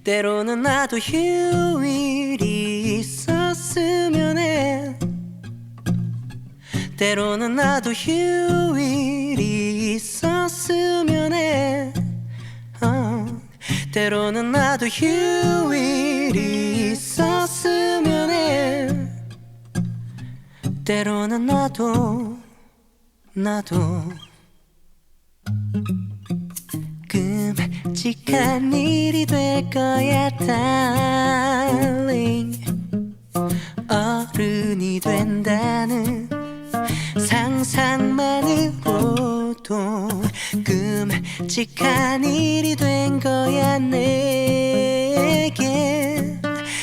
때로는 나도 휴일이 있었으면 해. 때로는 나도 휴일이 있었으면 해. 때로는 나도 휴일이 있었으면 해. 때로는 나도 끔찍한 일이 될 거야 darling. 어른이 된다는 상상만으로도 끔찍한 일이 된 거야 내겐.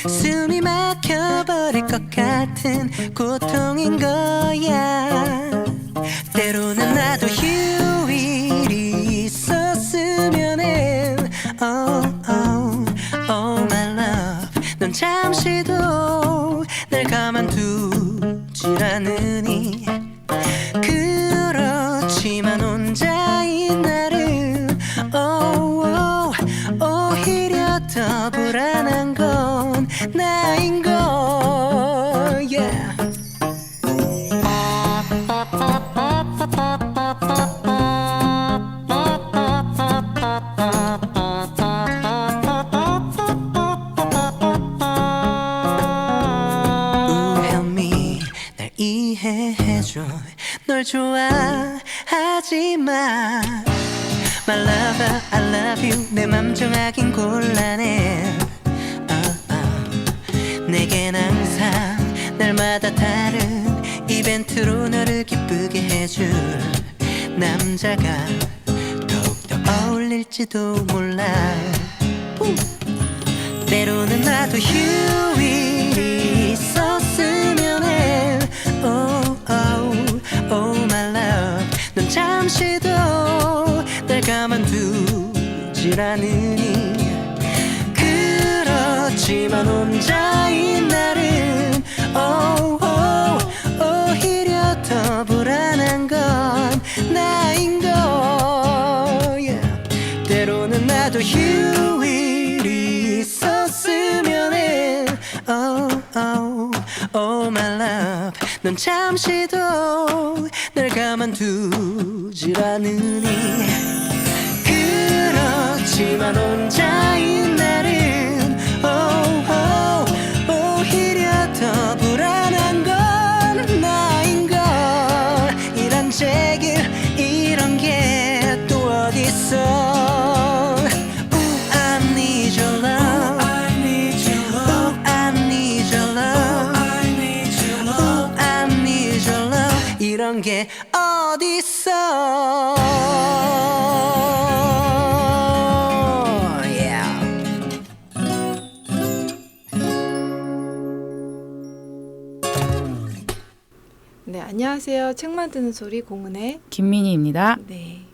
숨이 막혀버릴 것 같은 고통인 거야. 때로는 나도 휴일이 있었으면 해. Oh, oh, oh my love. 넌 잠시도 날 가만두질 않으니. 그렇지만 혼자인 나를 oh, oh, 오히려 더 불안한 건 나인 걸. Yeah. 이해해줘. 널 좋아하지 마. My lover, I love you. 내 맘 정하긴 곤란해. 내겐 항상 날마다 다른 이벤트로 너를 기쁘게 해줄 남자가 더욱더 어울릴지도 몰라. 때로는 나도 휴일이 있었으면 해. Oh, oh, oh my love. 넌 잠시도 날 가만두질 않으니. 그렇지만 혼자인 나는 oh, oh, 오히려 더 불안한 건 나인 걸. Yeah. 때로는 나도 휴일이 있었으면 해. Oh, oh, oh my love. 넌 잠시도 날 가만두질 않으니. 그렇지만 혼자인 나는 oh, oh, 오히려 더 불안한 건 나인 걸. 이런 제길 이런 게 또 어딨어. Ooh, I need your love. I need your love. I need your love. I need your love. I need your love. 이런 게 어딨어. Yeah. 네, 안녕하세요. 책 만드는 소리 공은의 김민희입니다. 네.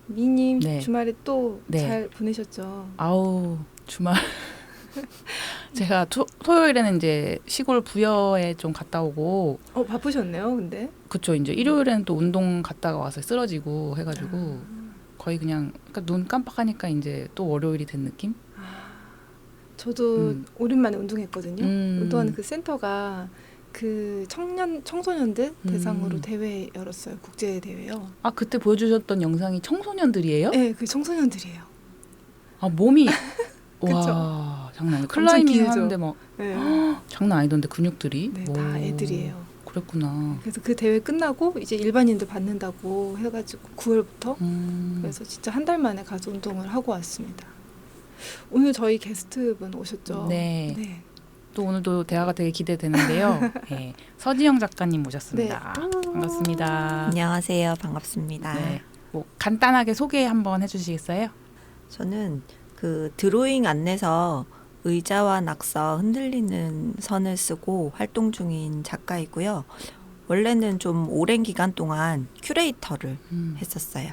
미님 네. 주말에 또 잘 네. 보내셨죠? 아우 주말 제가 토요일에는 이제 시골 부여에 좀 갔다 오고. 바쁘셨네요, 근데. 그쵸. 이제 일요일에는 또 운동 갔다가 와서 쓰러지고 해가지고 거의 그냥 그러니까 눈 깜빡하니까 이제 또 월요일이 된 느낌? 저도 오랜만에 운동했거든요. 운동하는 그 센터가 그 청소년들 대상으로 대회 열었어요. 국제 대회요. 아 그때 보여주셨던 영상이 청소년들이에요? 네, 그 청소년들이에요. 아 몸이 그쵸? 와 장난 아니에요. 엄청 클라이밍 기우죠. 하는데 막 네, 장난 아니던데 근육들이. 네, 다 애들이에요. 그랬구나. 그래서 그 대회 끝나고 이제 일반인들 받는다고 해가지고 9월부터 그래서 진짜 한 달 만에 가서 운동을 하고 왔습니다. 오늘 저희 게스트분 오셨죠? 네. 네. 또 오늘도 대화가 되게 기대되는데요. 네, 서지영 작가님 모셨습니다. 네. 반갑습니다. 안녕하세요. 반갑습니다. 네, 뭐 간단하게 소개 한번 해주시겠어요? 저는 그 드로잉 안내서 의자와 낙서 흔들리는 선을 쓰고 활동 중인 작가이고요. 원래는 좀 오랜 기간 동안 큐레이터를 했었어요.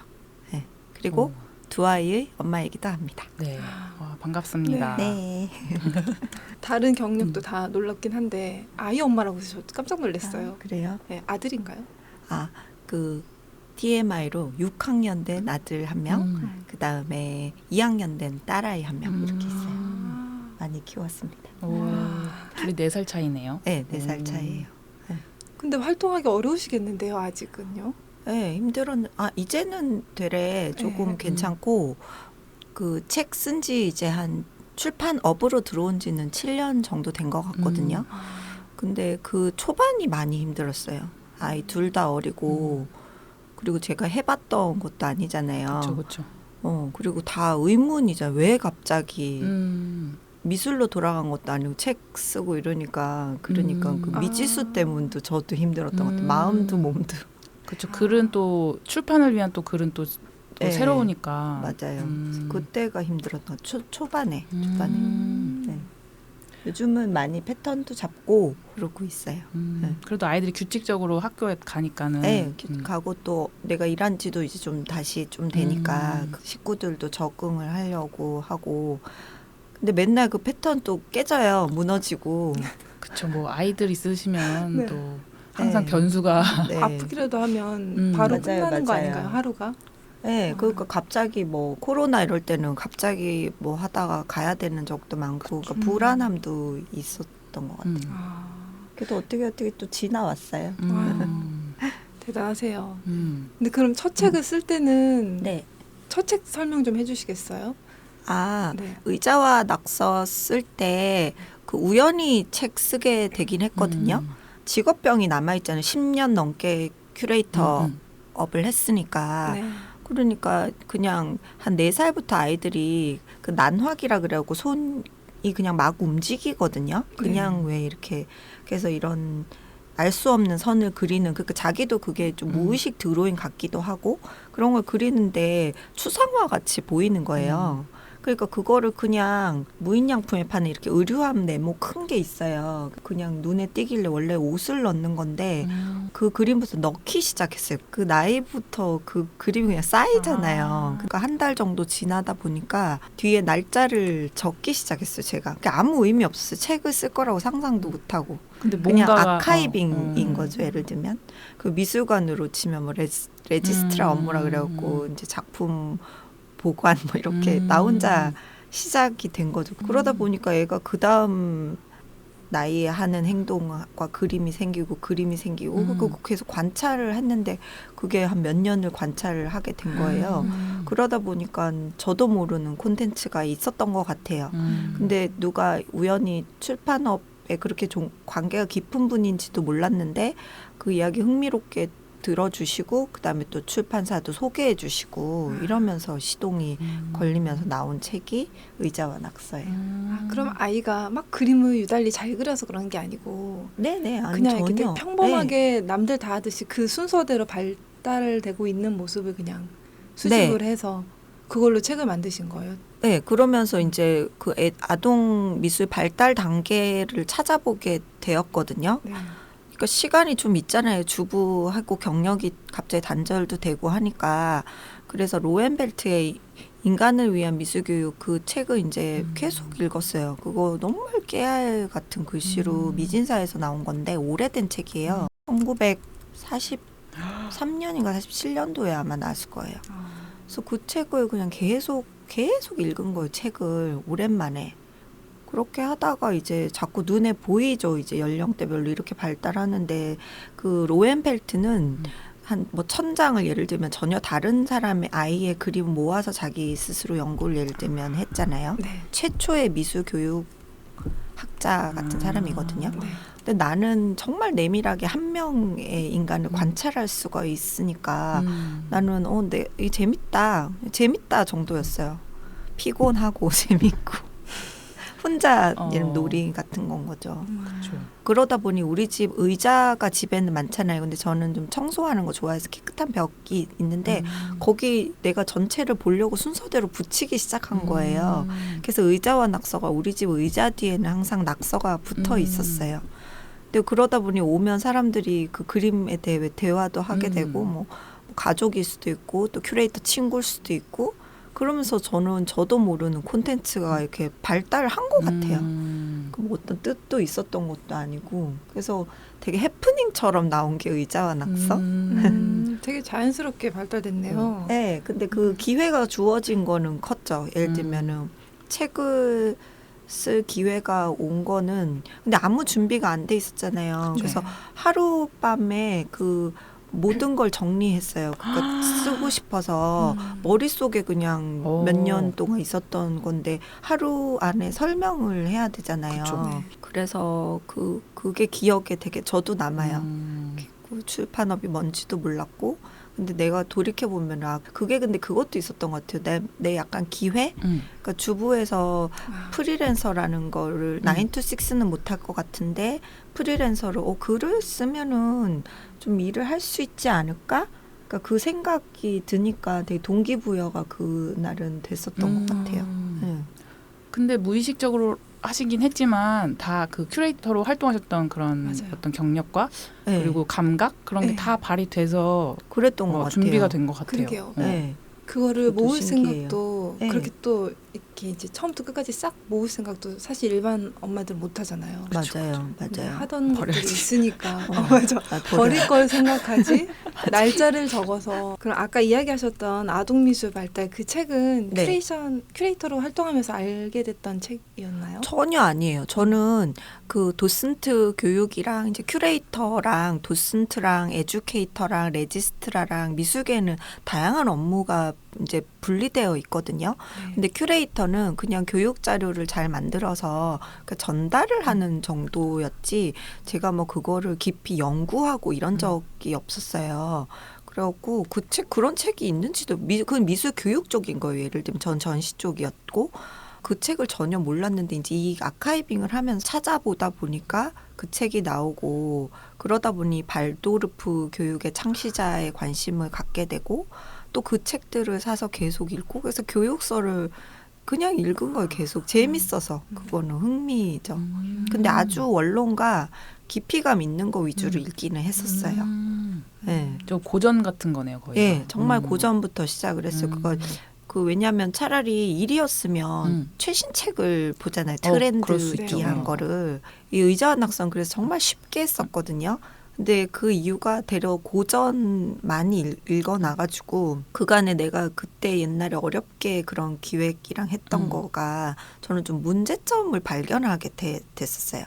네. 그리고 두 아이의 엄마이기도 합니다. 네, 와, 반갑습니다. 네. 다른 경력도 다 놀랍긴 한데 아이 엄마라고 해서 저 깜짝 놀랐어요. 아, 그래요? 네, 아들인가요? 아, 그 TMI로 6학년 된 아들 한 명, 그 다음에 2학년 된 딸아이 한 명 이렇게 있어요. 많이 키웠습니다. 오, 둘이 4살 차이네요. 네, 4살 차이예요. 근데 활동하기 어려우시겠는데요, 아직은요? 네, 이제는 되레 조금 네. 괜찮고 그 책 쓴 지 이제 한 출판업으로 들어온 지는 7년 정도 된 것 같거든요. 근데 그 초반이 많이 힘들었어요. 아이 둘 다 어리고 그리고 제가 해봤던 것도 아니잖아요. 그렇죠, 그렇죠. 그리고 다 의문이잖아요. 왜 갑자기 미술로 돌아간 것도 아니고 책 쓰고 이러니까 그 미지수 때문도 저도 힘들었던 것 같아요. 마음도 몸도. 그렇죠. 글은 또 출판을 위한 또 글은 또 네, 새로우니까. 맞아요. 그때가 힘들었던 초반에. 음. 네. 요즘은 많이 패턴도 잡고 그러고 있어요. 네. 그래도 아이들이 규칙적으로 학교에 가니까는. 네, 가고 또 내가 일한 지도 이제 좀 다시 좀 되니까 그 식구들도 적응을 하려고 하고. 근데 맨날 그 패턴 또 깨져요. 무너지고. 그렇죠. 뭐 아이들 있으시면 네. 또 항상 네. 변수가. 네. 아프기라도 하면 바로 맞아요, 끝나는 거 맞아요. 아닌가요, 하루가? 네, 그러니까 갑자기 뭐 코로나 이럴 때는 갑자기 뭐 하다가 가야 되는 적도 많고 그러니까 불안함도 있었던 것 같아요. 그래도 어떻게 또 지나왔어요. 대단하세요. 음. 근데 그럼 첫 책을 쓸 때는 네. 첫 책 설명 좀 해주시겠어요? 네. 의자와 낙서 쓸 때 그 우연히 책 쓰게 되긴 했거든요. 직업병이 남아있잖아요. 10년 넘게 큐레이터 업을 했으니까. 네. 그러니까 그냥 한 4살부터 아이들이 그 난화기라 그래갖고 손이 그냥 막 움직이거든요. 그냥 왜 이렇게 그래서 이런 알 수 없는 선을 그리는 그러니까 자기도 그게 좀 무의식 드로잉 같기도 하고 그런 걸 그리는데 추상화 같이 보이는 거예요. 그러니까 그거를 그냥 무인양품에 파는 이렇게 의류함 네모 큰 게 있어요. 그냥 눈에 띄길래 원래 옷을 넣는 건데 그 그림부터 넣기 시작했어요. 그 나이부터 그 그림이 그냥 쌓이잖아요. 그러니까 한 달 정도 지나다 보니까 뒤에 날짜를 적기 시작했어요. 제가. 그러니까 아무 의미 없었어요. 책을 쓸 거라고 상상도 못하고. 근데 그냥 뭔가가 아카이빙인 거죠. 예를 들면 그 미술관으로 치면 뭐 레지스트라 업무라 그래갖고 이제 작품 보관 뭐 이렇게 나 혼자 시작이 된 거죠. 그러다 보니까 애가 그 다음 나이에 하는 행동과 그림이 생기고 그거 계속 관찰을 했는데 그게 한 몇 년을 관찰을 하게 된 거예요. 그러다 보니까 저도 모르는 콘텐츠가 있었던 것 같아요. 근데 누가 우연히 출판업에 그렇게 좀 관계가 깊은 분인지도 몰랐는데 그 이야기 흥미롭게 들어주시고 그다음에 또 출판사도 소개해 주시고 이러면서 시동이 걸리면서 나온 책이 의자와 낙서예요. 그럼 아이가 막 그림을 유달리 잘 그려서 그런 게 아니고 네네. 아니, 그냥 전혀. 이렇게 되게 평범하게 남들 다 하듯이 그 순서대로 발달되고 있는 모습을 그냥 수집을 해서 그걸로 책을 만드신 거예요? 네, 그러면서 이제 그 아동 미술 발달 단계를 찾아보게 되었거든요. 네. 그러니까 시간이 좀 있잖아요. 주부하고 경력이 갑자기 단절도 되고 하니까 그래서 로엔벨트의 인간을 위한 미술교육 그 책을 이제 계속 읽었어요. 그거 정말 깨알 같은 글씨로 미진사에서 나온 건데 오래된 책이에요. 1943년인가 47년도에 아마 나왔을 거예요. 그래서 그 책을 그냥 계속 읽은 거예요. 책을 오랜만에. 그렇게 하다가 이제 자꾸 눈에 보이죠. 이제 연령대별로 이렇게 발달하는데 그 로엔펠트는 한 뭐 1000장을 예를 들면 전혀 다른 사람의 아이의 그림 모아서 자기 스스로 연구를 예를 들면 했잖아요. 네. 최초의 미술 교육 학자 같은 사람이거든요. 네. 근데 나는 정말 내밀하게 한 명의 인간을 관찰할 수가 있으니까 나는 이 재밌다 정도였어요. 피곤하고 재밌고. 혼자 놀이 같은 건 거죠. 그렇죠. 그러다 보니 우리 집 의자가 집에는 많잖아요. 근데 저는 좀 청소하는 거 좋아해서 깨끗한 벽이 있는데 거기 내가 전체를 보려고 순서대로 붙이기 시작한 거예요. 그래서 의자와 낙서가 우리 집 의자 뒤에는 항상 낙서가 붙어 있었어요. 근데 그러다 보니 오면 사람들이 그 그림에 대해 대화도 하게 되고 뭐 가족일 수도 있고 또 큐레이터 친구일 수도 있고 그러면서 저도 모르는 콘텐츠가 이렇게 발달을 한 것 같아요. 뭐 어떤 뜻도 있었던 것도 아니고 그래서 되게 해프닝처럼 나온 게 의자와 낙서. 되게 자연스럽게 발달됐네요. 네, 근데 그 기회가 주어진 거는 컸죠. 예를 들면은 책을 쓸 기회가 온 거는 근데 아무 준비가 안 돼 있었잖아요. 그래서 하룻밤에 그 모든 걸 정리했어요. 그러니까 쓰고 싶어서 머릿속에 그냥 몇 년 동안 있었던 건데 하루 안에 설명을 해야 되잖아요. 그쵸. 네. 그래서 그게 기억에 되게 저도 남아요. 그 출판업이 뭔지도 몰랐고 근데 내가 돌이켜 보면 그게 근데 그것도 있었던 것 같아요. 내 약간 기회. 그러니까 주부에서 프리랜서라는 거를 9 to 6는 못할 것 같은데 프리랜서로 글을 쓰면은 좀 일을 할 수 있지 않을까? 그러니까 그 생각이 드니까 되게 동기부여가 그날은 됐었던 것 같아요. 근데 무의식적으로 하시긴 했지만 다 그 큐레이터로 활동하셨던 그런 맞아요. 어떤 경력과 네. 그리고 감각 그런 게 네. 다 발휘돼서 그랬던 것 같아요. 준비가 된 것 같아요. 그러게요. 네. 그거를 그것도 모을 신기해요. 생각도 네. 그렇게 또 이렇게 이제 처음부터 끝까지 싹 모을 생각도 사실 일반 엄마들 못 하잖아요. 맞아요. 근데 맞아요. 하던 버려야지. 것들이 있으니까 맞아. 아, 버릴 걸 생각하지 날짜를 적어서 그럼 아까 이야기하셨던 아동미술 발달 그 책은 네. 큐레이터로 활동하면서 알게 됐던 책이었나요? 전혀 아니에요. 저는 그 도슨트 교육이랑 이제 큐레이터랑 도슨트랑 에듀케이터랑 레지스트라랑 미술계는 다양한 업무가 이제 분리되어 있거든요. 네. 근데 큐레이터는 그냥 교육 자료를 잘 만들어서 그 전달을 하는 정도였지 제가 뭐 그거를 깊이 연구하고 이런 적이 없었어요. 그래갖고 그 책 그런 책이 있는지도 그 미술 교육 쪽인 거예요. 예를 들면 전 전시 쪽이었고 그 책을 전혀 몰랐는데 이제 이 아카이빙을 하면서 찾아보다 보니까 그 책이 나오고 그러다 보니 발도르프 교육의 창시자에 관심을 갖게 되고 또 그 책들을 사서 계속 읽고 그래서 교육서를 그냥 읽은 거예요. 계속 재밌어서 그거는 흥미죠. 근데 아주 원론과 깊이감 있는 거 위주로 읽기는 했었어요. 네. 좀 고전 같은 거네요, 거의. 예, 정말 고전부터 시작을 했어요. 그거 왜냐하면 차라리 일이었으면 최신 책을 보잖아요. 그럴 수 있죠. 트렌드기한 거를 이 의자와 낙선 그래서 정말 쉽게 했었거든요. 근데 그 이유가 대려 고전 많이 읽어놔가지고 그간에 내가 그때 옛날에 어렵게 그런 기획이랑 했던 거가 저는 좀 문제점을 발견하게 됐었어요.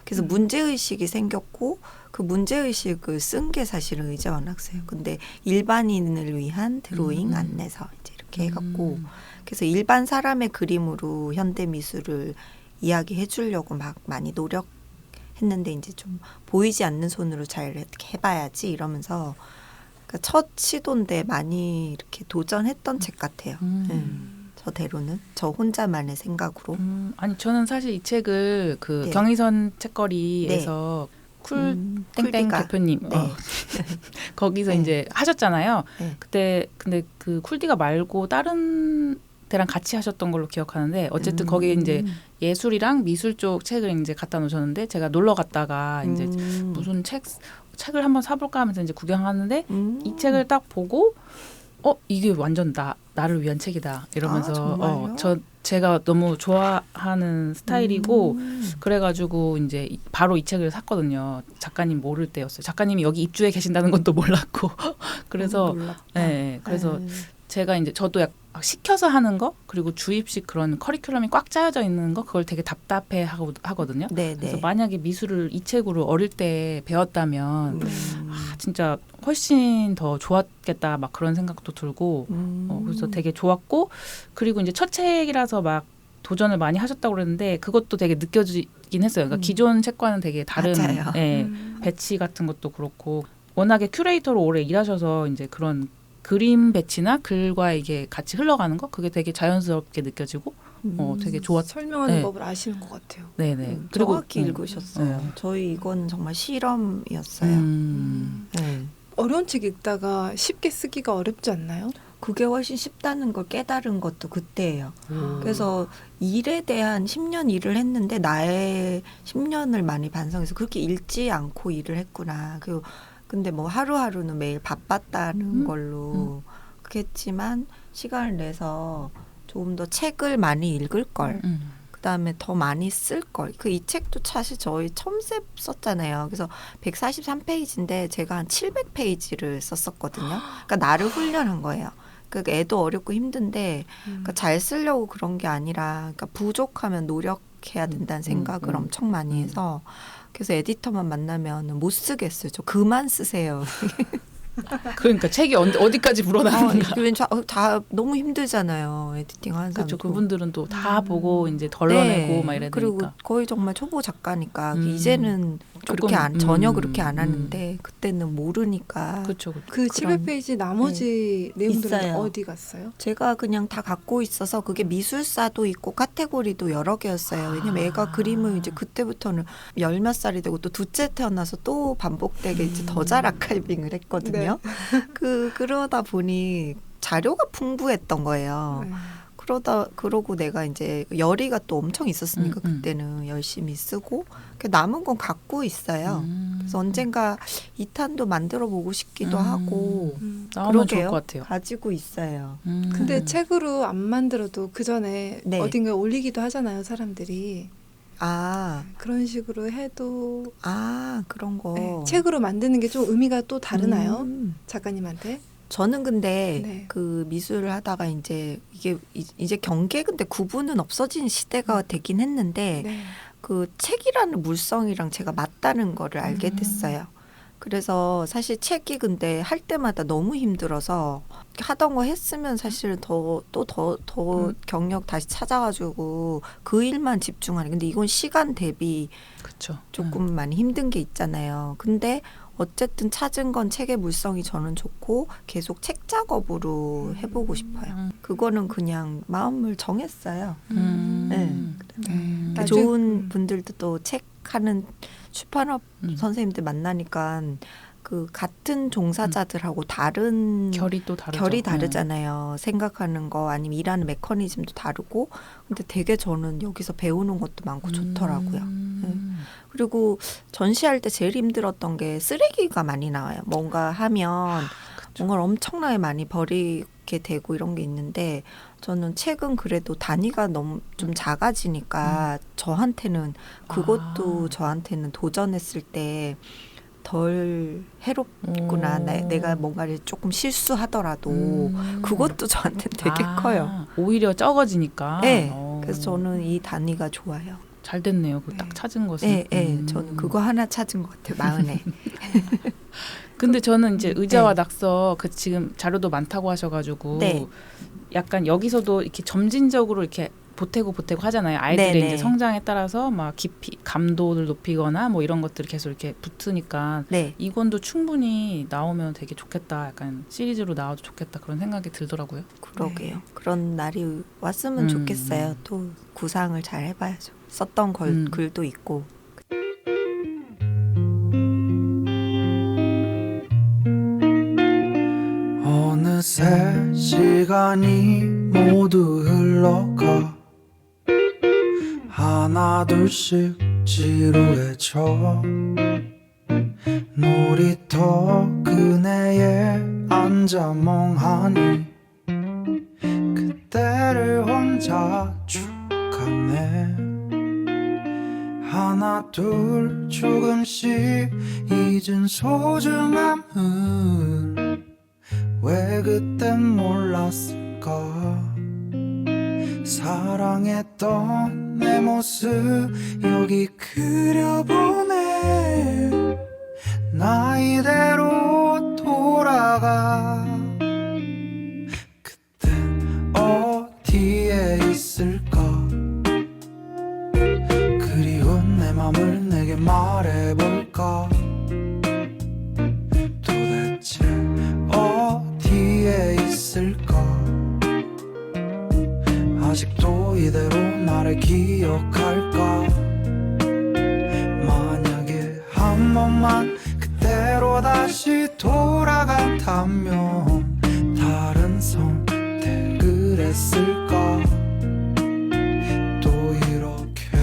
그래서 문제의식이 생겼고 그 문제의식을 쓴 게 사실은 의자와 낙서예요. 근데 일반인을 위한 드로잉 안내서 이제 이렇게 해갖고 그래서 일반 사람의 그림으로 현대 미술을 이야기해 주려고 막 많이 노력했는데 이제 좀 보이지 않는 손으로 잘 이렇게 해봐야지 이러면서 그러니까 첫 시도인데 많이 이렇게 도전했던 책 같아요. 저대로는 저 혼자만의 생각으로. 아니 저는 사실 이 책을 그 네. 경의선 책거리에서 쿨 땡땡 쿨디가. 대표님 네. 거기서 네. 이제 하셨잖아요. 네. 그때 근데 그 쿨디가 말고 다른 데랑 같이 하셨던 걸로 기억하는데 어쨌든 거기에 이제 예술이랑 미술 쪽 책을 이제 갖다 놓으셨는데 제가 놀러 갔다가 이제 무슨 책을 한번 사볼까 하면서 이제 구경하는데 이 책을 딱 보고 이게 완전 나를 위한 책이다 이러면서 정말요? 제가 너무 좋아하는 스타일이고 그래가지고 이제 바로 이 책을 샀거든요. 작가님 모를 때였어요. 작가님이 여기 입주해 계신다는 것도 몰랐고 그래서 놀랍다. 네, 그래서 제가 이제 저도 약간 시켜서 하는 거 그리고 주입식 그런 커리큘럼이 꽉 짜여져 있는 거 그걸 되게 답답해 하거든요. 네, 그래서 네. 만약에 미술을 이 책으로 어릴 때 배웠다면 진짜 훨씬 더 좋았겠다 막 그런 생각도 들고 그래서 되게 좋았고 그리고 이제 첫 책이라서 막 도전을 많이 하셨다고 그랬는데 그것도 되게 느껴지긴 했어요. 그러니까 기존 책과는 되게 다른 맞아요. 배치 같은 것도 그렇고 워낙에 큐레이터로 오래 일하셔서 이제 그런 그림 배치나 글과 이게 같이 흘러가는 거 그게 되게 자연스럽게 느껴지고 되게 좋았. 설명하는 네. 법을 아시는 것 같아요. 네네. 그리고 정확히 읽으셨어요. 저희 이건 정말 실험이었어요. 네. 어려운 책 읽다가 쉽게 쓰기가 어렵지 않나요? 그게 훨씬 쉽다는 걸 깨달은 것도 그때예요. 그래서 일에 대한 10년 일을 했는데 나의 10년을 많이 반성해서 그렇게 읽지 않고 일을 했구나. 그리고 근데 뭐 하루하루는 매일 바빴다는 걸로 그랬지만 시간을 내서 조금 더 책을 많이 읽을 걸. 그다음에 더 많이 쓸 걸. 이 책도 사실 저희 처음 썼잖아요. 그래서 143페이지인데 제가 한 700페이지를 썼었거든요. 그러니까 나를 훈련한 거예요. 그러니까 애도 어렵고 힘든데 그러니까 잘 쓰려고 그런 게 아니라 그러니까 부족하면 노력 해야 된다는 생각을 엄청 많이 해서 그래서 에디터만 만나면 못 쓰겠어요. 저 그만 쓰세요. 그러니까 책이 어디까지 불어나는가. 다 너무 힘들잖아요. 에디팅 하는 사람. 그렇죠. 그분들은 또 다 보고 이제 덜러내고 막 이래야 그리고 되니까. 거의 정말 초보 작가니까 이제는 그렇게 조금, 전혀 그렇게 안 하는데 그때는 모르니까. 그렇죠. 그 700페이지 나머지 내용들은 있어요. 어디 갔어요? 제가 그냥 다 갖고 있어서 그게 미술사도 있고 카테고리도 여러 개였어요. 왜냐면 애가 그림을 이제 그때부터는 10몇 살이 되고 또 둘째 태어나서 또 반복되게 이제 더 잘 아카이빙을 했거든요. 그러다 보니 자료가 풍부했던 거예요. 네. 그러고 내가 이제 열의가 또 엄청 있었으니까 그때는 열심히 쓰고 남은 건 갖고 있어요. 그래서 언젠가 2탄도 만들어 보고 싶기도 하고 나오면 좋을 그러게요. 것 같아요. 가지고 있어요. 근데 책으로 안 만들어도 그 전에 네. 어딘가에 올리기도 하잖아요, 사람들이. 아, 그런 식으로 해도 그런 거. 네, 책으로 만드는 게 좀 의미가 또 다르나요? 음. 작가님한테? 저는 근데 네. 그 미술을 하다가 이제 이제 경계 근데 구분은 없어진 시대가 되긴 했는데 네. 그 책이라는 물성이랑 제가 맞다는 거를 알게 됐어요. 그래서 사실 책이 근데 할 때마다 너무 힘들어서 하던 거 했으면 사실 더 경력 다시 찾아가지고 그 일만 집중하는. 근데 이건 시간 대비 그렇죠. 조금 많이 힘든 게 있잖아요. 근데 어쨌든 찾은 건 책의 물성이 저는 좋고 계속 책 작업으로 해보고 싶어요. 그거는 그냥 마음을 정했어요. 나중에- 좋은 분들도 또 책 하는 출판업 선생님들 만나니까 그 같은 종사자들하고 다른 결이 또 다르죠. 결이 다르잖아요. 생각하는 거 아니면 일하는 메커니즘도 다르고 근데 되게 저는 여기서 배우는 것도 많고 좋더라고요. 그리고 전시할 때 제일 힘들었던 게 쓰레기가 많이 나와요. 뭔가 하면 뭔가를 엄청나게 많이 버리게 되고 이런 게 있는데 저는 책은 그래도 단위가 너무 좀 작아지니까 저한테는 그것도 저한테는 도전했을 때 덜 해롭구나. 내가 뭔가를 조금 실수하더라도 그것도 저한테 되게 커요. 오히려 적어지니까. 네. 그래서 저는 이 단위가 좋아요. 잘 됐네요. 그 딱 찾은 것은. 네, 네. 저는 그거 하나 찾은 것 같아요. 마흔에. 근데 저는 이제 의자와 낙서 그 지금 자료도 많다고 하셔가지고 네. 약간 여기서도 이렇게 점진적으로 이렇게 보태고 하잖아요. 아이들의 네네. 이제 성장에 따라서 막 깊이 감도를 높이거나 뭐 이런 것들이 계속 이렇게 붙으니까 네. 이건도 충분히 나오면 되게 좋겠다. 약간 시리즈로 나와도 좋겠다 그런 생각이 들더라고요. 그러게요. 그런 날이 왔으면 좋겠어요. 또 구상을 잘 해봐야죠. 썼던 글도 있고. 어느새 시간이 모두 흘러가 하나 둘씩 지루해져 놀이터 그네에 앉아 멍하니 그때를 혼자 쭉 가네 하나 둘 조금씩 잊은 소중함을 왜 그땐 몰랐을까 사랑했던 내 모습 여기 그려보네 나 이대로 돌아가 그땐 어디에 있을까 그리운 내 맘을 내게 말해볼까 도대체 어디에 있을까 아직도 이대로 나를 기억할까 만약에 한 번만 그대로 다시 돌아간다면 다른 선택을 했을까 또 이렇게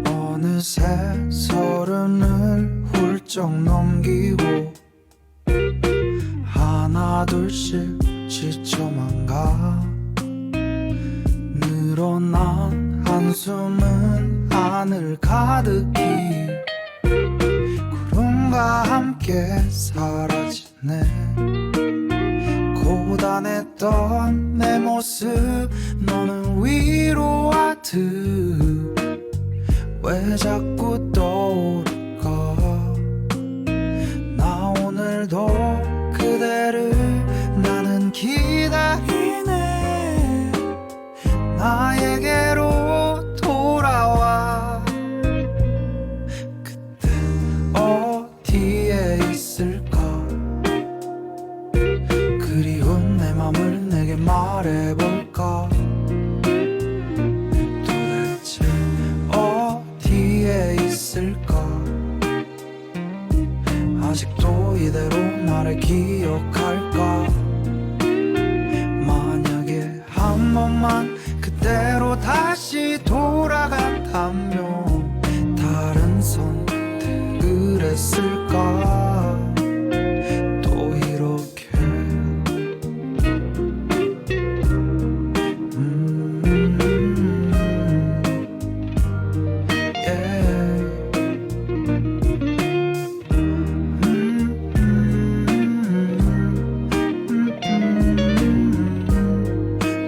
어느새 서른을 훌쩍 넘기고 하나 둘씩 지쳐만 가 늘어난 한숨은 하늘 가득히 구름 꿈과 함께 사라지네. 고단했던 내 모습 너는 위로하듯 왜 자꾸 떠오를까. 나 오늘도 그대를 나는 기다리네. 나에게로 돌아와. 그때 어디에 있을까. 그리운 내 맘을 내게 말해볼까. 도대체 어디에 있을까. 아직도 이대로 나를 기억할까. 만약에 한 번만 그대로 다시 돌아간다면 다른 선택을 했을까. 또 이렇게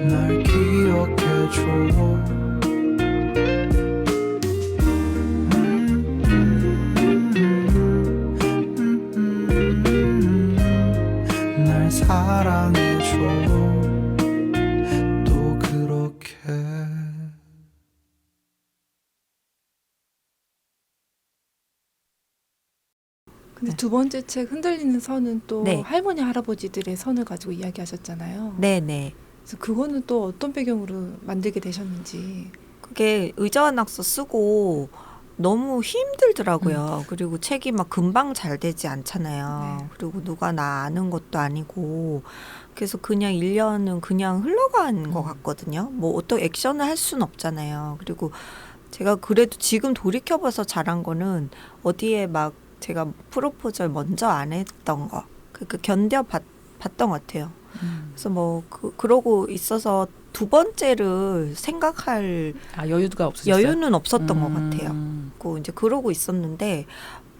날 기억해줘. 날 사랑해줘. 또 그렇게. 근데 두 번째 책 흔들리는 선은 또 네. 할머니 할아버지들의 선을 가지고 이야기하셨잖아요. 네네. 그래서 그거는 또 어떤 배경으로 만들게 되셨는지. 그게 의자와 낙서 쓰고 너무 힘들더라고요. 그리고 책이 막 금방 잘 되지 않잖아요. 네. 그리고 누가 나 아는 것도 아니고 그래서 그냥 1년은 그냥 흘러간 것 같거든요. 뭐 어떤 액션을 할 수는 없잖아요. 그리고 제가 그래도 지금 돌이켜봐서 잘한 거는 어디에 막 제가 프로포즈를 먼저 안 했던 거 그 견뎌봤던 것 같아요. 그래서 뭐 그러고 있어서 두 번째를 생각할 여유가 없으셨어요? 여유는 없었던 것 같아요. 그 이제 그러고 있었는데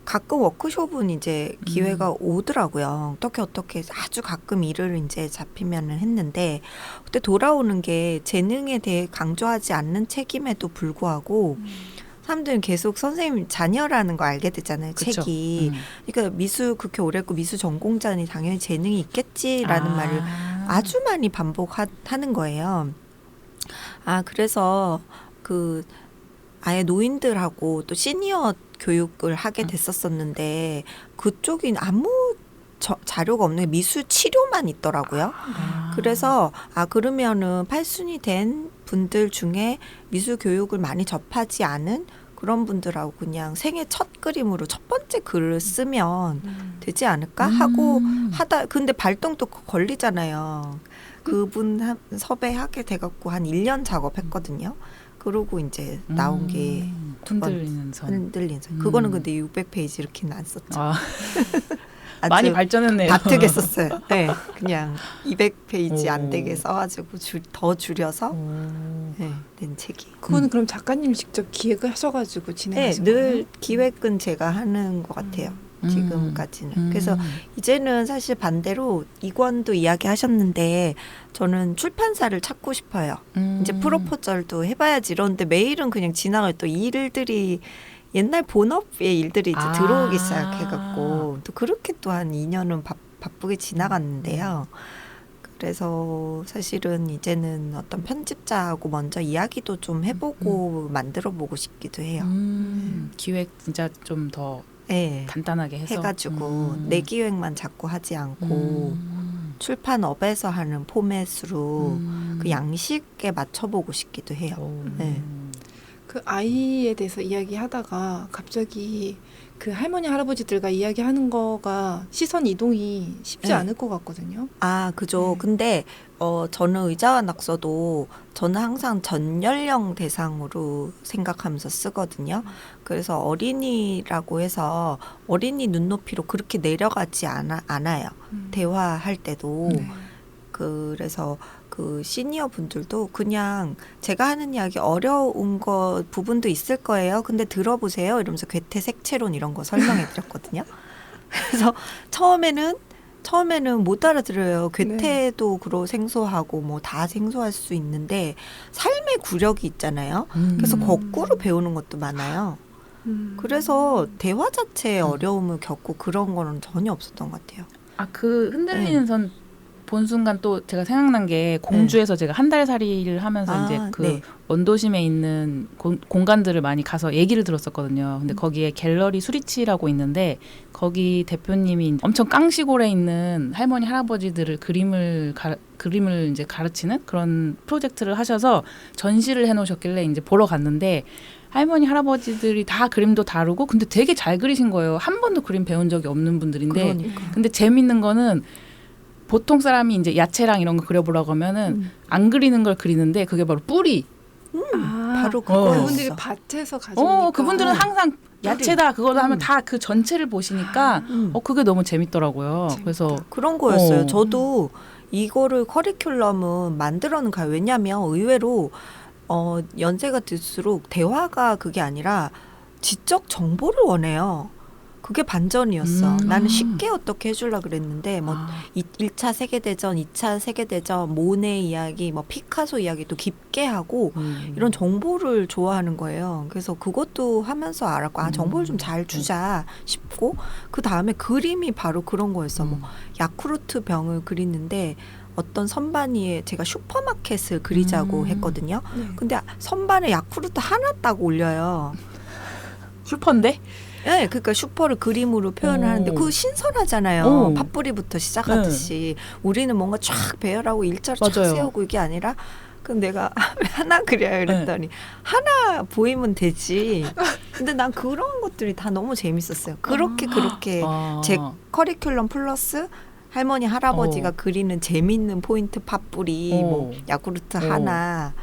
가끔 워크숍은 이제 기회가 오더라고요. 어떻게 아주 가끔 일을 이제 잡히면은 했는데 그때 돌아오는 게 재능에 대해 강조하지 않는 책임에도 불구하고 사람들은 계속 선생님 자녀라는 거 알게 되잖아요. 그쵸. 책이. 그러니까 미술 그렇게 오래 했고 미술 전공자니 당연히 재능이 있겠지라는 말을 아주 많이 반복하는 거예요. 그래서 그 아예 노인들하고 또 시니어 교육을 하게 됐었었는데 그쪽이 아무 자료가 없는 게 미술 치료만 있더라고요. 그래서 그러면은 팔순이 된 분들 중에 미술 교육을 많이 접하지 않은 그런 분들하고 그냥 생애 첫 그림으로 첫 번째 글을 쓰면 되지 않을까 하고 하다 근데 발동도 걸리잖아요. 그분 섭외하게 돼갖고 한 1년 작업했거든요. 그러고 이제 나온 게 흔들리는 선. 흔들리는 선. 그거는 근데 600페이지 이렇게는 안 썼죠. 많이 발전했네요. 다트게 썼어요. 네, 그냥 200페이지 안 되게 써가지고 더 줄여서 낸 책이. 그거는 그럼 작가님이 직접 기획을 하셔가지고 진행하신 네, 거예요? 늘 기획은 제가 하는 것 같아요. 지금까지는. 그래서 이제는 사실 반대로 이권도 이야기하셨는데 저는 출판사를 찾고 싶어요. 이제 프로포절도 해봐야지 이러는데 매일은 그냥 지나갈 또 일들이 옛날 본업의 일들이 이제 들어오기 시작해갖고 또 그렇게 또 한 2년은 바쁘게 지나갔는데요. 그래서 사실은 이제는 어떤 편집자하고 먼저 이야기도 좀 해보고 만들어보고 싶기도 해요. 기획 진짜 좀 더 네. 간단하게 해가지고 내 기획만 자꾸 하지 않고 출판업에서 하는 포맷으로 그 양식에 맞춰보고 싶기도 해요. 네. 그 아이에 대해서 이야기하다가 갑자기 그 할머니 할아버지들과 이야기하는 거가 시선 이동이 쉽지 네. 않을 것 같거든요. 그죠. 네. 근데 저는 의자와 낙서도 저는 항상 전 연령 대상으로 생각하면서 쓰거든요. 그래서 어린이라고 해서 어린이 눈높이로 그렇게 내려가지 않아요. 대화할 때도. 네. 그래서 그 시니어 분들도 그냥 제가 하는 이야기 어려운 거 부분도 있을 거예요. 근데 들어보세요. 이러면서 괴태 색채론 이런 거 설명해 드렸거든요. 그래서 처음에는 못 알아들어요. 괴테도 그러 생소하고 뭐 다 생소할 수 있는데 삶의 구력이 있잖아요. 그래서 거꾸로 배우는 것도 많아요. 그래서 대화 자체에 어려움을 겪고 그런 거는 전혀 없었던 것 같아요. 아, 그 흔들리는 선 본 순간 또 제가 생각난 게 공주에서 제가 한 달 살이를 하면서 이제 그 원도심에 있는 공간들을 많이 가서 얘기를 들었었거든요. 근데 거기에 갤러리 수리치라고 있는데 거기 대표님이 엄청 깡시골에 있는 할머니 할아버지들을 그림을 이제 가르치는 그런 프로젝트를 하셔서 전시를 해놓으셨길래 이제 보러 갔는데 할머니 할아버지들이 다 그림도 다루고 근데 되게 잘 그리신 거예요. 한 번도 그림 배운 적이 없는 분들인데 근데 재밌는 거는 보통 사람이 이제 야채랑 이런 거 그려보라고 하면은 안 그리는 걸 그리는데 그게 바로 뿌리. 바로 그거였어. 그분들이 밭에서 가져오니까. 그분들은 항상 야채다 그거다 하면 다 그 전체를 보시니까 그게 너무 재밌더라고요. 재밌다. 그래서 그런 거였어요. 저도 이거를 커리큘럼은 만들어는 가요. 왜냐하면 의외로 연세가 들수록 대화가 그게 아니라 지적 정보를 원해요. 그게 반전이었어. 나는 쉽게 어떻게 해주려고 그랬는데 뭐 1차 세계대전, 2차 세계대전, 모네 이야기, 뭐 피카소 이야기도 깊게 하고 이런 정보를 좋아하는 거예요. 그래서 그것도 하면서 알았고 정보를 좀 잘 주자 싶고 그 다음에 그림이 바로 그런 거였어. 뭐 야쿠르트 병을 그리는데 어떤 선반위에 제가 슈퍼마켓을 그리자고 했거든요. 근데 선반에 야쿠르트 하나 딱 올려요. 슈퍼인데? 네, 그러니까 슈퍼를 그림으로 표현을 하는데 그거 신선하잖아요. 팥뿌리부터 시작하듯이 우리는 뭔가 쫙 배열하고 일자로 쫙 세우고 이게 아니라 그럼 내가 하나 그려요 이랬더니 하나 보이면 되지. 근데 난 그런 것들이 다 너무 재밌었어요. 그렇게 제 커리큘럼 플러스 할머니 할아버지가 그리는 재밌는 포인트 팥뿌리 뭐 야쿠르트 하나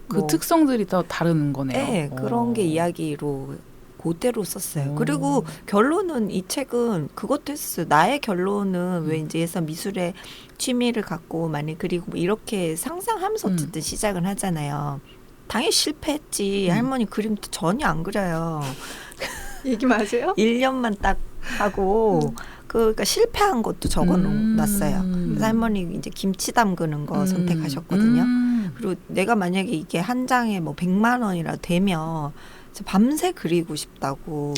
그 뭐. 특성들이 더 다른 거네요. 네, 그런 게 이야기로 그대로 썼어요. 그리고 결론은 이 책은 그것도 했어요. 나의 결론은 왜 이제 예서 미술의 취미를 갖고 많이 그리고 뭐 이렇게 상상하면서 어쨌든 시작을 하잖아요. 당연히 실패했지. 할머니 그림도 전혀 안 그려요. 얘기 마세요? 1년만 딱 하고 그러니까 실패한 것도 적어놨어요. 그래서 할머니 이제 김치 담그는 거 선택하셨거든요. 그리고 내가 만약에 이게 한 장에 뭐 100만 원이라 되면 밤새 그리고 싶다고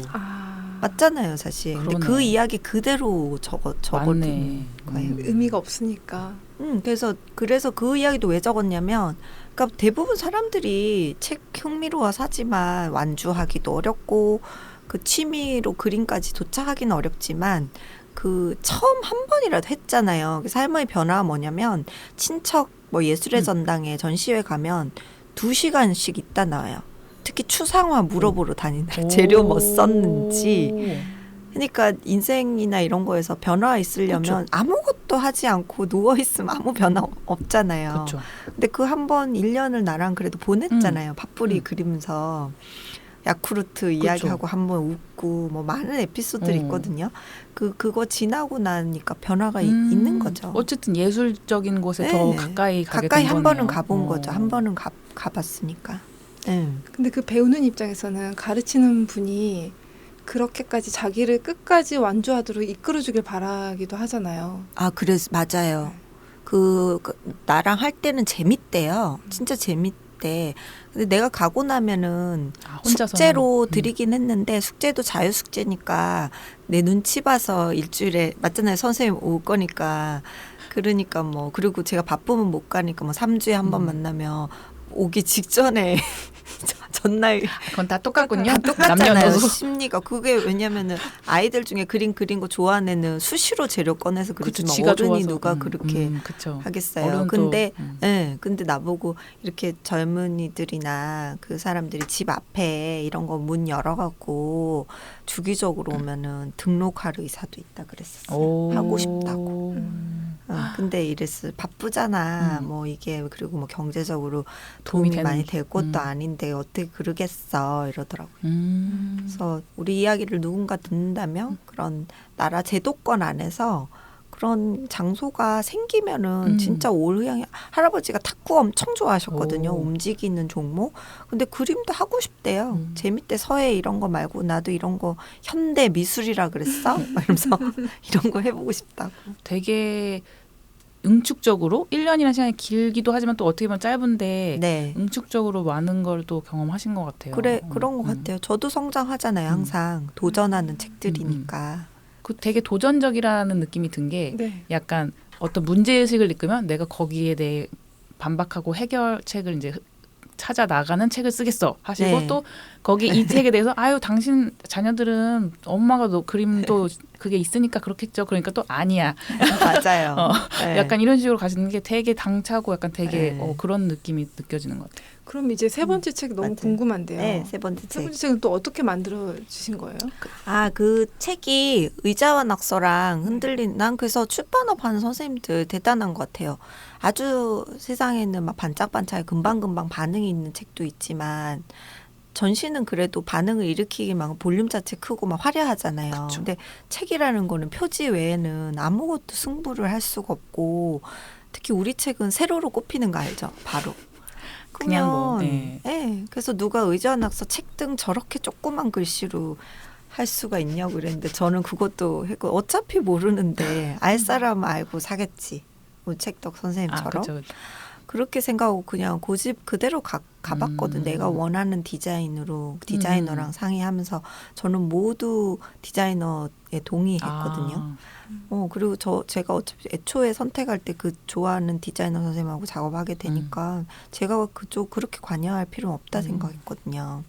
맞잖아요 사실. 근데 그 이야기 그대로 적어둔 거예요. 의미가 없으니까. 그래서 그 이야기도 왜 적었냐면 그러니까 대부분 사람들이 책 흥미로워 사지만 완주하기도 어렵고 그 취미로 그림까지 도착하기는 어렵지만 그 처음 한 번이라도 했잖아요. 그래서 할머니 변화가 뭐냐면 친척 뭐 예술의 전당에 전시회 가면 2시간씩 있다 나와요. 특히 추상화 물어보러 다니느라 재료 뭐 썼는지. 그러니까 인생이나 이런 거에서 변화 있으려면 그렇죠. 아무것도 하지 않고 누워있으면 아무 변화 없잖아요. 그렇죠. 근데 그 한 번 1년을 나랑 그래도 보냈잖아요. 팥뿌리 그리면서 야쿠르트 이야기하고 한 번 웃고 뭐 많은 에피소드들이 있거든요. 그거 지나고 나니까 변화가 있는 거죠. 어쨌든 예술적인 곳에 더 가까이 가게 가까이 된 한 거네요. 번은 가본 거죠. 한 번은 가봤으니까. 근데 그 배우는 입장에서는 가르치는 분이 그렇게까지 자기를 끝까지 완주하도록 이끌어주길 바라기도 하잖아요. 아, 그래서 맞아요. 그 나랑 할 때는 재밌대요. 진짜 재밌대. 근데 내가 가고 나면은 숙제로 드리긴 했는데 숙제도 자유 숙제니까 내 눈치 봐서 일주일에 맞잖아요. 선생님 올 거니까. 그러니까 뭐 그리고 제가 바쁘면 못 가니까 뭐 3주에 한 번 만나면 오기 직전에 전날 그건 다 똑같군요. 다 똑같잖아요. 남녀노소. 심리가 그게 왜냐면은 아이들 중에 그린 거 좋아하는 애는 수시로 재료 꺼내서 그리지만 지가 어른이 좋아서. 누가 그렇게 하겠어요. 근데 근데 나보고 이렇게 젊은이들이나 그 사람들이 집 앞에 이런 거 문 열어갖고 주기적으로 오면은 등록할 의사도 있다 그랬었어요. 하고 싶다고. 근데 이랬어 바쁘잖아. 뭐 이게 그리고 뭐 경제적으로 도움이 많이 될 것도 아닌데 어떻게 그러겠어 이러더라고요. 그래서 우리 이야기를 누군가 듣는다면 그런 나라 제도권 안에서 그런 장소가 생기면은 진짜 올흐양 할아버지가 탁구 엄청 좋아하셨거든요. 오. 움직이는 종목. 근데 그림도 하고 싶대요. 재밌대. 서예 이런 거 말고 나도 이런 거 현대 미술이라 그랬어? 막 이러면서 이런 거 해보고 싶다고. 되게 응축적으로 1년이라는 시간이 길기도 하지만 또 어떻게 보면 짧은데 네. 응축적으로 많은 걸 또 경험하신 것 같아요. 그런 것 같아요. 저도 성장하잖아요. 항상 도전하는 책들이니까. 그 되게 도전적이라는 느낌이 든 게 네. 약간 어떤 문제의식을 느끼면 내가 거기에 대해 반박하고 해결책을 이제 찾아 나가는 책을 쓰겠어 하시고 네. 또 거기 이 책에 대해서 아유 당신 자녀들은 엄마가 너 그림도 그게 있으니까 그렇겠죠. 그러니까 또 아니야. 맞아요. 네. 약간 이런 식으로 가시는 게 되게 당차고 약간 되게 네. 그런 느낌이 느껴지는 것 같아요. 그럼 이제 세 번째 책 너무 맞아요. 궁금한데요. 네, 세 번째 세 책. 번째 책은 또 어떻게 만들어 주신 거예요? 그 책이 의자와 낙서랑 흔들린, 난 그래서 출판업 하는 선생님들 대단한 것 같아요. 아주 세상에는 막 반짝반짝 금방금방 반응이 있는 책도 있지만, 전시는 그래도 반응을 일으키기만 볼륨 자체 크고 막 화려하잖아요. 그쵸. 근데 책이라는 거는 표지 외에는 아무것도 승부를 할 수가 없고, 특히 우리 책은 세로로 꼽히는 거 알죠? 바로. 그냥 뭐, 그러면, 예. 그래서 누가 의자와 낙서 책등 저렇게 조그만 글씨로 할 수가 있냐고 그랬는데 저는 그것도 했고 어차피 모르는데 알 사람 알고 사겠지. 뭐 책덕 선생님처럼. 그쵸. 그렇게 생각하고 그냥 고집 그대로 가봤거든. 내가 원하는 디자이너랑 상의하면서 저는 모두 디자이너에 동의했거든요. 그리고 제가 어차피 애초에 선택할 때 그 좋아하는 디자이너 선생님하고 작업하게 되니까 제가 그쪽 그렇게 관여할 필요는 없다 생각했거든요.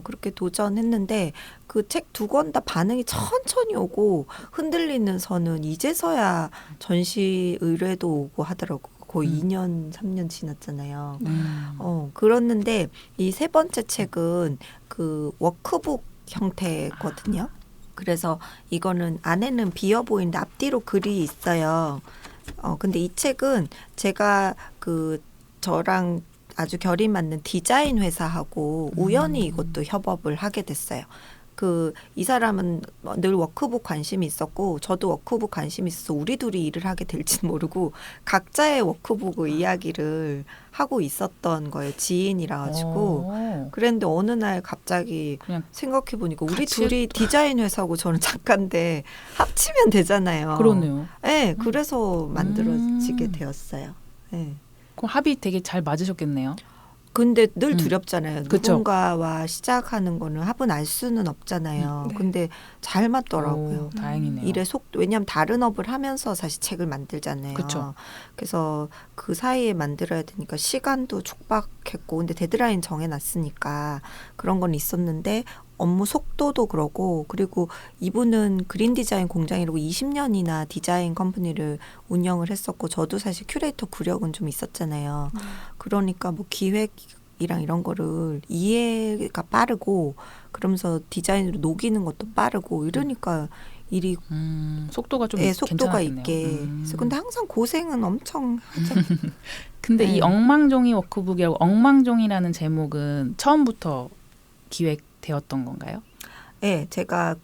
그렇게 도전했는데 그 책 두 권 다 반응이 천천히 오고 흔들리는 선은 이제서야 전시 의뢰도 오고 하더라고. 거의 2년, 3년 지났잖아요. 그랬는데 이 세 번째 책은 그 워크북 형태거든요. 그래서 이거는 안에는 비어 보이는데 앞뒤로 글이 있어요. 근데 이 책은 제가 저랑 아주 결이 맞는 디자인 회사하고 우연히 이것도 협업을 하게 됐어요. 이 사람은 늘 워크북 관심이 있었고 저도 워크북 관심이 있어서 우리 둘이 일을 하게 될지는 모르고 각자의 워크북 이야기를 하고 있었던 거예요. 지인이라 가지고. 그랬는데 어느 날 갑자기 그냥 생각해보니까 우리 같이 둘이 디자인 회사고 저는 작가인데 합치면 되잖아요. 그러네요. 네, 그래서 만들어지게 되었어요. 네. 그럼 합이 되게 잘 맞으셨겠네요. 근데 늘 두렵잖아요. 그쵸. 누군가와 시작하는 거는 합은 알 수는 없잖아요. 네. 근데 잘 맞더라고요. 다행이네요. 일의 속도, 왜냐하면 다른 업을 하면서 사실 책을 만들잖아요. 그쵸. 그래서 그 사이에 만들어야 되니까 시간도 촉박했고 근데 데드라인 정해놨으니까 그런 건 있었는데 업무 속도도 그러고 그리고 이분은 그린 디자인 공장이라고 20년이나 디자인 컴퍼니를 운영을 했었고 저도 사실 큐레이터 구력은 좀 있었잖아요. 그러니까 뭐 기획이랑 이런 거를 이해가 빠르고 그러면서 디자인으로 녹이는 것도 빠르고 이러니까 일이 속도가 좀 속도가 괜찮았겠네요. 있게. 그래서 근데 항상 고생은 엄청 하죠. 근데 네. 이 엉망종이 워크북이라고 엉망종이라는 제목은 처음부터 기획되었던 건가요? 네, 제가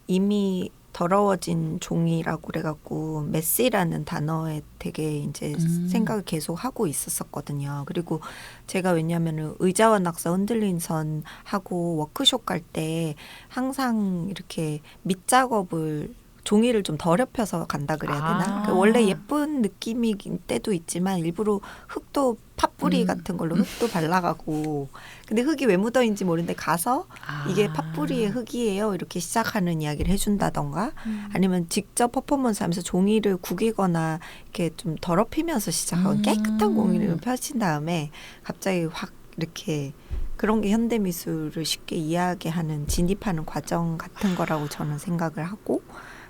이미 더러워진 종이라고 그래갖고 메시라는 단어에 되게 이제 생각을 계속 하고 있었거든요. 그리고 제가 왜냐하면 의자와 낙서 흔들린 선 하고 워크숍 갈 때 항상 이렇게 밑작업을 종이를 좀 더럽혀서 간다 그래야 되나? 원래 예쁜 느낌일 때도 있지만 일부러 흙도 팥뿌리 같은 걸로 흙도 발라가고 근데 흙이 왜 묻어있는지 모르는데 가서 이게 팥뿌리의 흙이에요 이렇게 시작하는 이야기를 해준다던가 아니면 직접 퍼포먼스 하면서 종이를 구기거나 이렇게 좀 더럽히면서 시작하고 깨끗한 종이를 펴신 다음에 갑자기 확 이렇게 그런 게 현대미술을 쉽게 이해하게 진입하는 과정 같은 거라고 저는 생각을 하고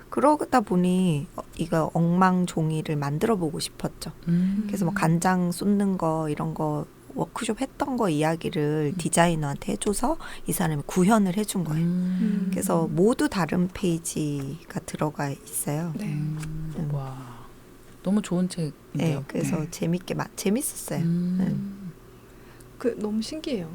그러다 보니 이거 엉망종이를 만들어 보고 싶었죠. 그래서 뭐 간장 쏟는 거 이런 거 워크숍 했던 거 이야기를 디자이너한테 해줘서 이 사람이 구현을 해준 거예요. 그래서 모두 다른 페이지가 들어가 있어요. 네. 와, 너무 좋은 책인데요. 네, 그래서 재밌었어요. 너무 신기해요.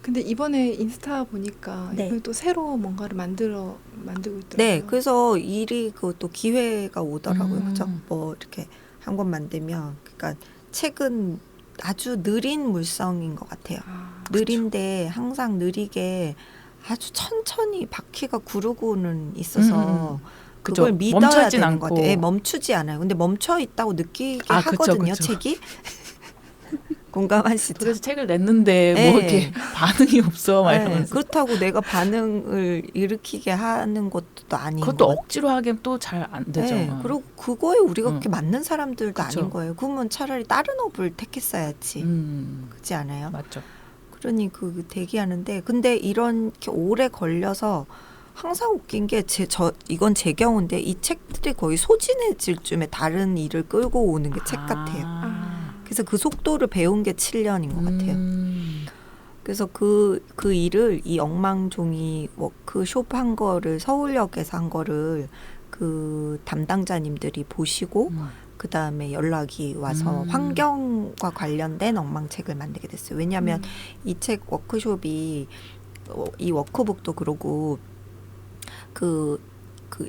근데 이번에 인스타 보니까 네. 이번에 또 새로 뭔가를 만들고 있더라고요. 네, 그래서 일이 그또 기회가 오더라고요. 음. 그죠? 뭐 이렇게 한 권 만들면, 그러니까 책은 아주 느린 물성인 것 같아요. 아, 느린데 항상 느리게 아주 천천히 바퀴가 구르고는 있어서 그걸 그쵸. 믿어야 멈춰있진 되는 것 않고. 같아요. 예, 멈추지 않아요. 근데 멈춰 있다고 느끼게 아, 그쵸, 하거든요, 그쵸. 책이. 공감하시죠? 그래서 책을 냈는데 네. 뭐 이렇게 반응이 없어 막 네, 이러면서. 그렇다고 내가 반응을 일으키게 하는 것도 아닌 그것도 것 억지로 하기엔 또 잘 안 되죠. 네, 어. 그리고 그거에 우리가 응. 그렇게 맞는 사람들도 그쵸. 아닌 거예요. 그러면 차라리 다른 업을 택했어야지. 그렇지 않아요? 맞죠. 그러니 그 대기하는데, 근데 이렇게 오래 걸려서 항상 웃긴 게 이건 제 경우인데, 이 책들이 거의 소진해질 쯤에 다른 일을 끌고 오는 게 책 같아요. 그래서 그 속도를 배운 게 7년인 것 같아요. 그래서 그 일을, 이 엉망종이 워크숍 한 거를, 서울역에서 한 거를 그 담당자님들이 보시고 그 다음에 연락이 와서 환경과 관련된 엉망책을 만들게 됐어요. 왜냐하면 이 책 워크숍이, 이 워크북도 그러고 그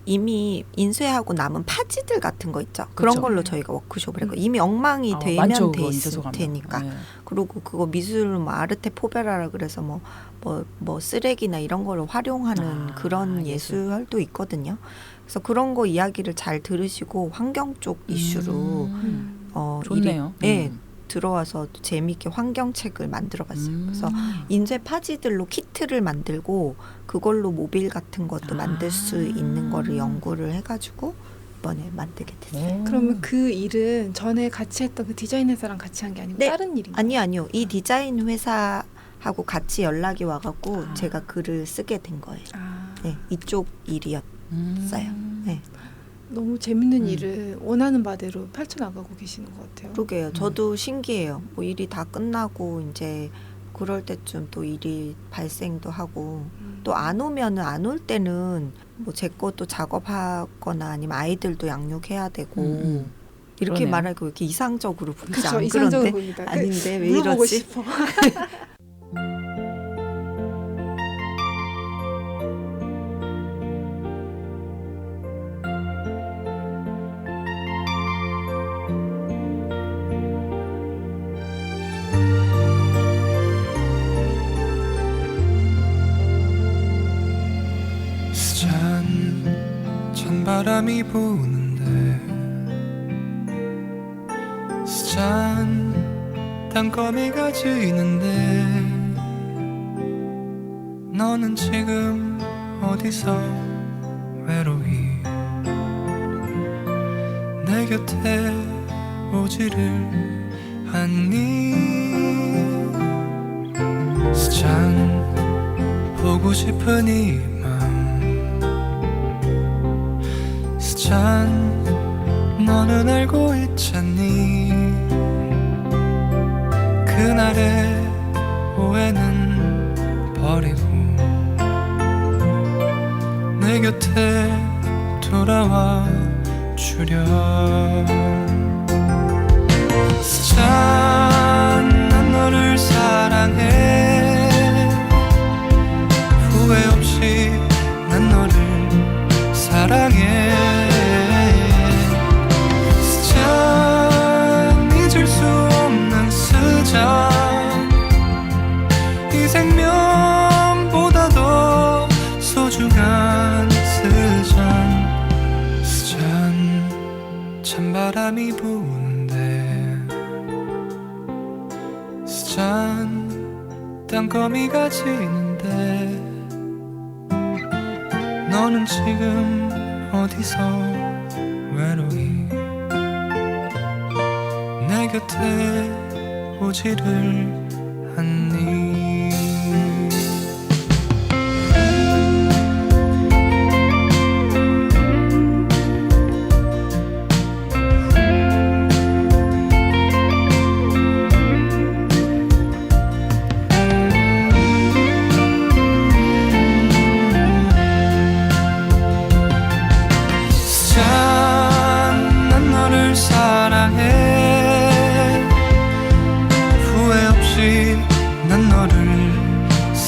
이미 인쇄하고 남은 파지들 같은 거 있죠. 그런 그쵸. 걸로 저희가 워크숍을 했고, 이미 엉망이 되면 많죠, 돼 그거 있을 인쇄소 가면. 테니까. 네. 그리고 그거 미술 뭐 아르테 포베라라 그래서 뭐 쓰레기나 이런 거를 활용하는 그런 예술도 있거든요. 그래서 그런 거 이야기를 잘 들으시고 환경 쪽 이슈로 좋네요. 네, 들어와서 재미있게 환경책을 만들어봤어요. 그래서 인쇄 파지들로 키트를 만들고 그걸로 모빌 같은 것도 만들 수 있는 거를 연구를 해가지고 이번에 만들게 됐어요. 그러면 그 일은 전에 같이 했던 그 디자인 회사랑 같이 한 게 아니고 네. 다른 일인가요? 아니요. 이 디자인 회사하고 같이 연락이 와갖고 제가 글을 쓰게 된 거예요. 네, 이쪽 일이었어요. 네. 너무 재밌는 일을 원하는 바대로 펼쳐나가고 계시는 것 같아요. 그러게요. 저도 신기해요. 뭐 일이 다 끝나고 이제 그럴 때쯤 또 일이 발생도 하고, 또 안 오면은, 안 올 때는 뭐 제 것도 작업하거나 아니면 아이들도 양육해야 되고 이렇게 그러네요. 말하고 이렇게 이상적으로 보이지 그렇죠. 않 이상적으로 그런데 보입니다. 아닌데 왜 물어보고 이러지? 싶어. 찬바람이 부는데 스잔 땅거미가 지는데 너는 지금 어디서 외로이 내 곁에 오지를 않니 스잔 보고 싶은 이 맘 스잔 너는 알고 있잖니 그날의 오해는 버리고 내 곁에 돌아와 주렴 스잔 난 너를 사랑해 후회 없이 난 너를 사랑해 스잔 잊을 수 없는 스잔 이 생명보다 더 소중한 스잔 스잔 찬바람이 부는데 스잔 땅거미가 지는데 너는 지금 어디서 외로이 내 곁에 오지를 않니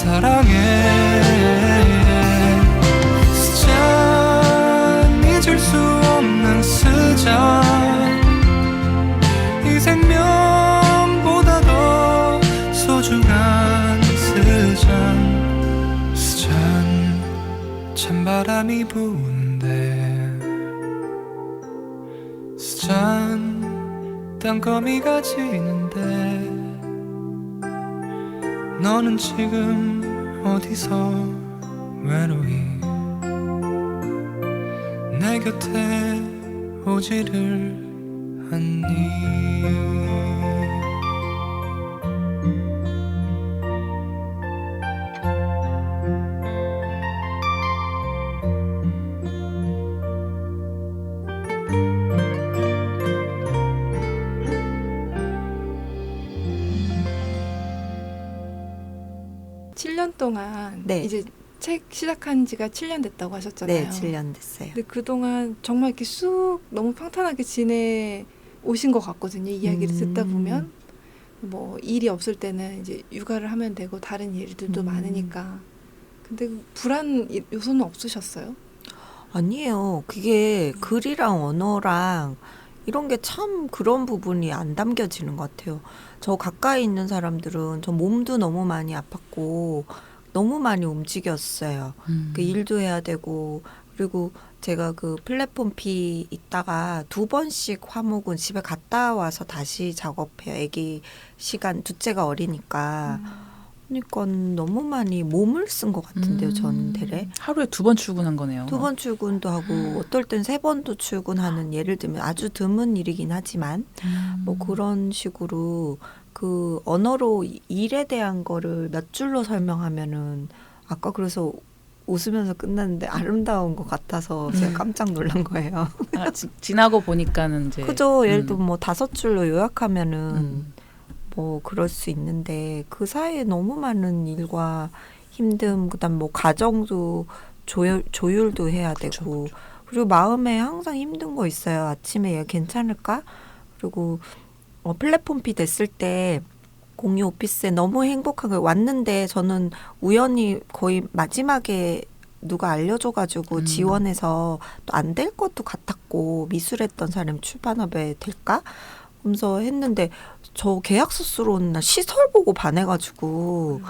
사랑해 스잔 잊을 수 없는 스잔 이 생명보다 더 소중한 스잔 스잔 찬바람이 부는데 스잔 땅거미가 지는데 너는 지금 어디서 외로이 내 곁에 오지를 않니 칠 년 동안 네. 이제 책 시작한 지가 7년 됐다고 하셨잖아요. 네, 7년 됐어요. 근데 그동안 정말 이렇게 쑥 너무 평탄하게 지내 오신 것 같거든요. 이야기를 듣다 보면 뭐 일이 없을 때는 이제 육아를 하면 되고 다른 일들도 많으니까. 근데 불안 요소는 없으셨어요? 아니에요. 그게 글이랑 언어랑 이런 게 참 그런 부분이 안 담겨지는 것 같아요. 저 가까이 있는 사람들은 저 몸도 너무 많이 아팠고 너무 많이 움직였어요. 그 일도 해야 되고 그리고 제가 그 플랫폼 피 있다가 2번씩 화목은 집에 갔다 와서 다시 작업해요. 애기 시간 둘째가 어리니까. 그러니까 너무 많이 몸을 쓴 것 같은데요. 전 대래. 하루에 2번 출근한 거네요. 2번 출근도 하고 어떨 땐 3번도 출근하는 예를 들면 아주 드문 일이긴 하지만 뭐 그런 식으로 그 언어로 일에 대한 거를 몇 줄로 설명하면은 아까 그래서 웃으면서 끝났는데 아름다운 것 같아서 제가 깜짝 놀란 거예요. 아, 지나고 보니까는 이제 그죠? 예를 들어 뭐 5줄로 요약하면은 뭐 그럴 수 있는데 그 사이에 너무 많은 일과 힘듦 그다음 뭐 가정도 조율도 해야 되고 그쵸. 그리고 마음에 항상 힘든 거 있어요. 아침에 얘 괜찮을까? 그리고 플랫폼 피 됐을 때 공유 오피스에 너무 행복하게 왔는데 저는 우연히 거의 마지막에 누가 알려줘가지고 지원해서 또 안 될 것도 같았고 미술했던 사람이 출판업에 될까? 하면서 했는데 저 계약서 쓰러 오는 날 시설 보고 반해가지고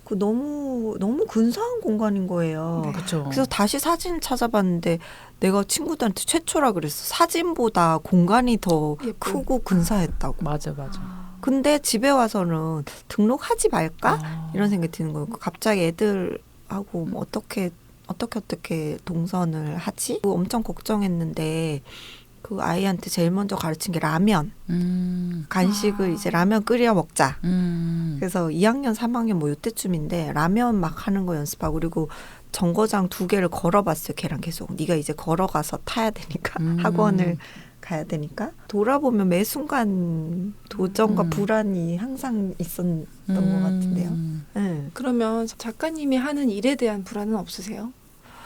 그 너무 근사한 공간인 거예요. 그렇죠. 그래서 다시 사진을 찾아봤는데 내가 친구들한테 최초라 그랬어. 사진보다 공간이 더 크고 근사했다고. 맞아. 근데 집에 와서는 등록하지 말까? 이런 생각이 드는 거예요. 갑자기 애들하고 뭐 어떻게 동선을 하지? 엄청 걱정했는데 그 아이한테 제일 먼저 가르친 게 라면. 간식을 이제 라면 끓여 먹자. 그래서 2학년, 3학년 뭐 이때쯤인데 라면 막 하는 거 연습하고 그리고 정거장 2개를 걸어봤어요. 걔랑 계속. 네가 이제 걸어가서 타야 되니까 학원을 가야 되니까 돌아보면 매 순간 도전과 불안이 항상 있었던 것 같은데요. 네. 그러면 작가님이 하는 일에 대한 불안은 없으세요?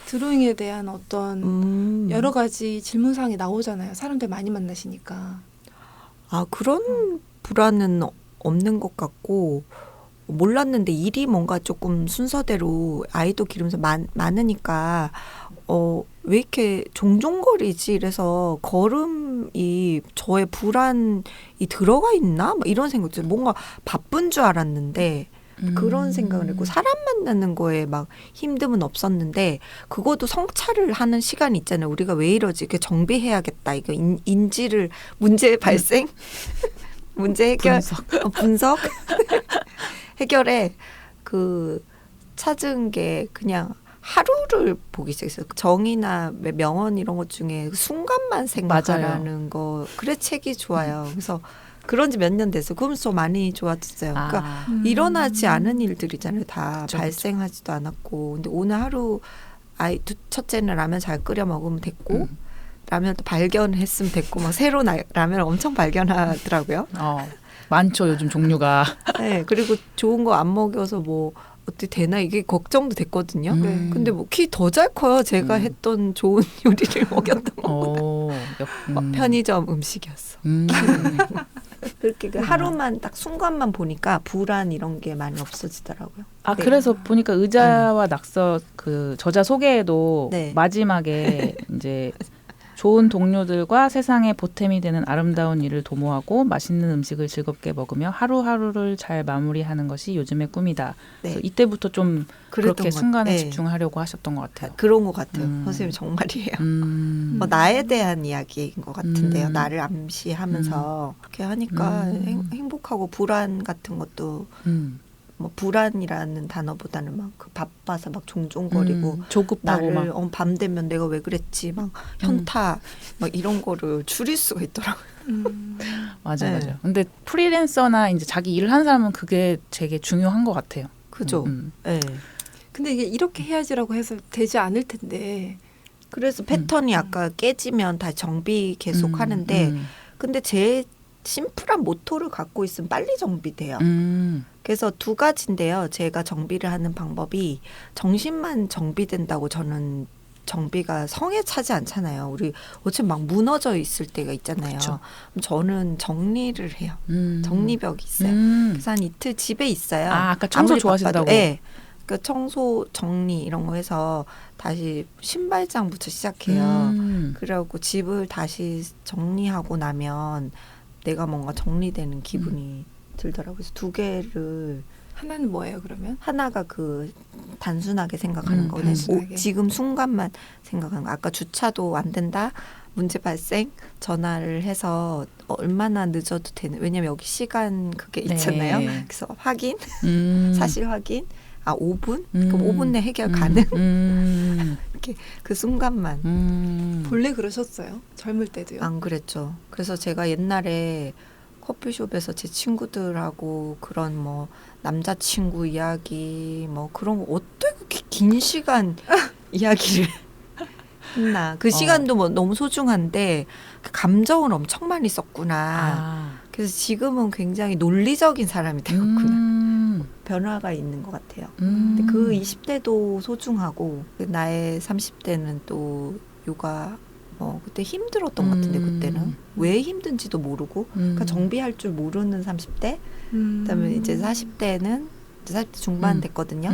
드로잉에 대한 어떤 여러 가지 질문사항이 나오잖아요. 사람들 많이 만나시니까. 아 그런 불안은 없는 것 같고 몰랐는데 일이 뭔가 조금 순서대로 아이도 기르면서 많으니까 왜 이렇게 종종거리지? 이래서 걸음이 저의 불안이 들어가 있나? 막 이런 생각 들어요. 뭔가 바쁜 줄 알았는데 그런 생각을 했고 사람 만나는 거에 막 힘듦은 없었는데 그것도 성찰을 하는 시간이 있잖아요. 우리가 왜 이러지? 이렇게 정비해야겠다. 이거 인지를 문제 발생? 문제 해결 분석 해결에 그 찾은 게 그냥 하루를 보기 시작했어요. 정의나 명언 이런 것 중에 순간만 생각하라는 거. 그래 책이 좋아요. 그래서 그런 지 몇 년 됐어요. 그러면서 많이 좋아졌어요. 그러니까 일어나지 않은 일들이잖아요. 다 그쵸, 발생하지도 않았고. 근데 오늘 하루 첫째는 라면 잘 끓여 먹으면 됐고 라면 또 발견했으면 됐고 막 새로운 라면을 엄청 발견하더라고요. 많죠 요즘 종류가. 네, 그리고 좋은 거 안 먹여서 뭐 어떻게 되나 이게 걱정도 됐거든요. 근데 뭐 키 더 잘 커요. 제가 했던 좋은 요리를 먹였던 거. 편의점 음식이었어. 그렇게 그 하루만 딱 순간만 보니까 불안 이런 게 많이 없어지더라고요. 아 네. 그래서 보니까 의자와 낙서 그 저자 소개에도 네. 마지막에 이제 좋은 동료들과 세상에 보탬이 되는 아름다운 일을 도모하고 맛있는 음식을 즐겁게 먹으며 하루하루를 잘 마무리하는 것이 요즘의 꿈이다. 네. 그래서 이때부터 좀 그랬던 그렇게 것 순간에 같- 네. 집중하려고 하셨던 것 같아요. 그런 것 같아요. 선생님 정말이에요. 나에 대한 이야기인 것 같은데요. 나를 암시하면서 그렇게 하니까 행복하고 불안 같은 것도 뭐 불안이라는 단어보다는 막 그 바빠서 막 종종거리고 조급하고 나를 막 밤 되면 내가 왜 그랬지 막 현타 막 이런 거를 줄일 수가 있더라고요. 맞아 네. 맞아. 근데 프리랜서나 이제 자기 일을 하는 사람은 그게 되게 중요한 것 같아요. 그죠? 네. 근데 이게 이렇게 해야지라고 해서 되지 않을 텐데. 그래서 패턴이 아까 깨지면 다 정비 계속 하는데 근데 제 심플한 모토를 갖고 있으면 빨리 정비돼요. 그래서 두 가지인데요. 제가 정비를 하는 방법이 정신만 정비된다고 저는 정비가 성에 차지 않잖아요. 우리 어차피 막 무너져 있을 때가 있잖아요. 그쵸. 그럼 저는 정리를 해요. 정리벽이 있어요. 그래서 한 이틀 집에 있어요. 아, 아까 청소 아무리 좋아하신다고. 바빠도. 네. 그 청소 정리 이런 거 해서 다시 신발장부터 시작해요. 그래갖고 집을 다시 정리하고 나면 내가 뭔가 정리되는 기분이 들더라고요. 그래서 두 개를 하나는 뭐예요, 그러면? 하나가 그 단순하게 생각하는 거, 그냥 단순하게. 지금 순간만 생각하는 거. 아까 주차도 안 된다, 문제 발생, 전화를 해서 얼마나 늦어도 되는. 왜냐면 여기 시간 그게 네. 있잖아요. 그래서 확인, 사실 확인. 5분? 그럼 5분 내 해결 가능? 이렇게 그 순간만. 본래 그러셨어요? 젊을 때도요? 안 그랬죠. 그래서 제가 옛날에 커피숍에서 제 친구들하고 그런 뭐 남자친구 이야기 뭐 그런 거 어떻게 그렇게 긴 시간 이야기를 했나. 그 시간도 뭐 너무 소중한데 그 감정을 엄청 많이 썼구나. 그래서 지금은 굉장히 논리적인 사람이 되었구나. 변화가 있는 것 같아요. 근데 그 20대도 소중하고 나의 30대는 또 요가 뭐 그때 힘들었던 것 같은데 그때는 왜 힘든지도 모르고 그러니까 정비할 줄 모르는 30대 그다음에 이제 40대는 이제 40대 중반 됐거든요.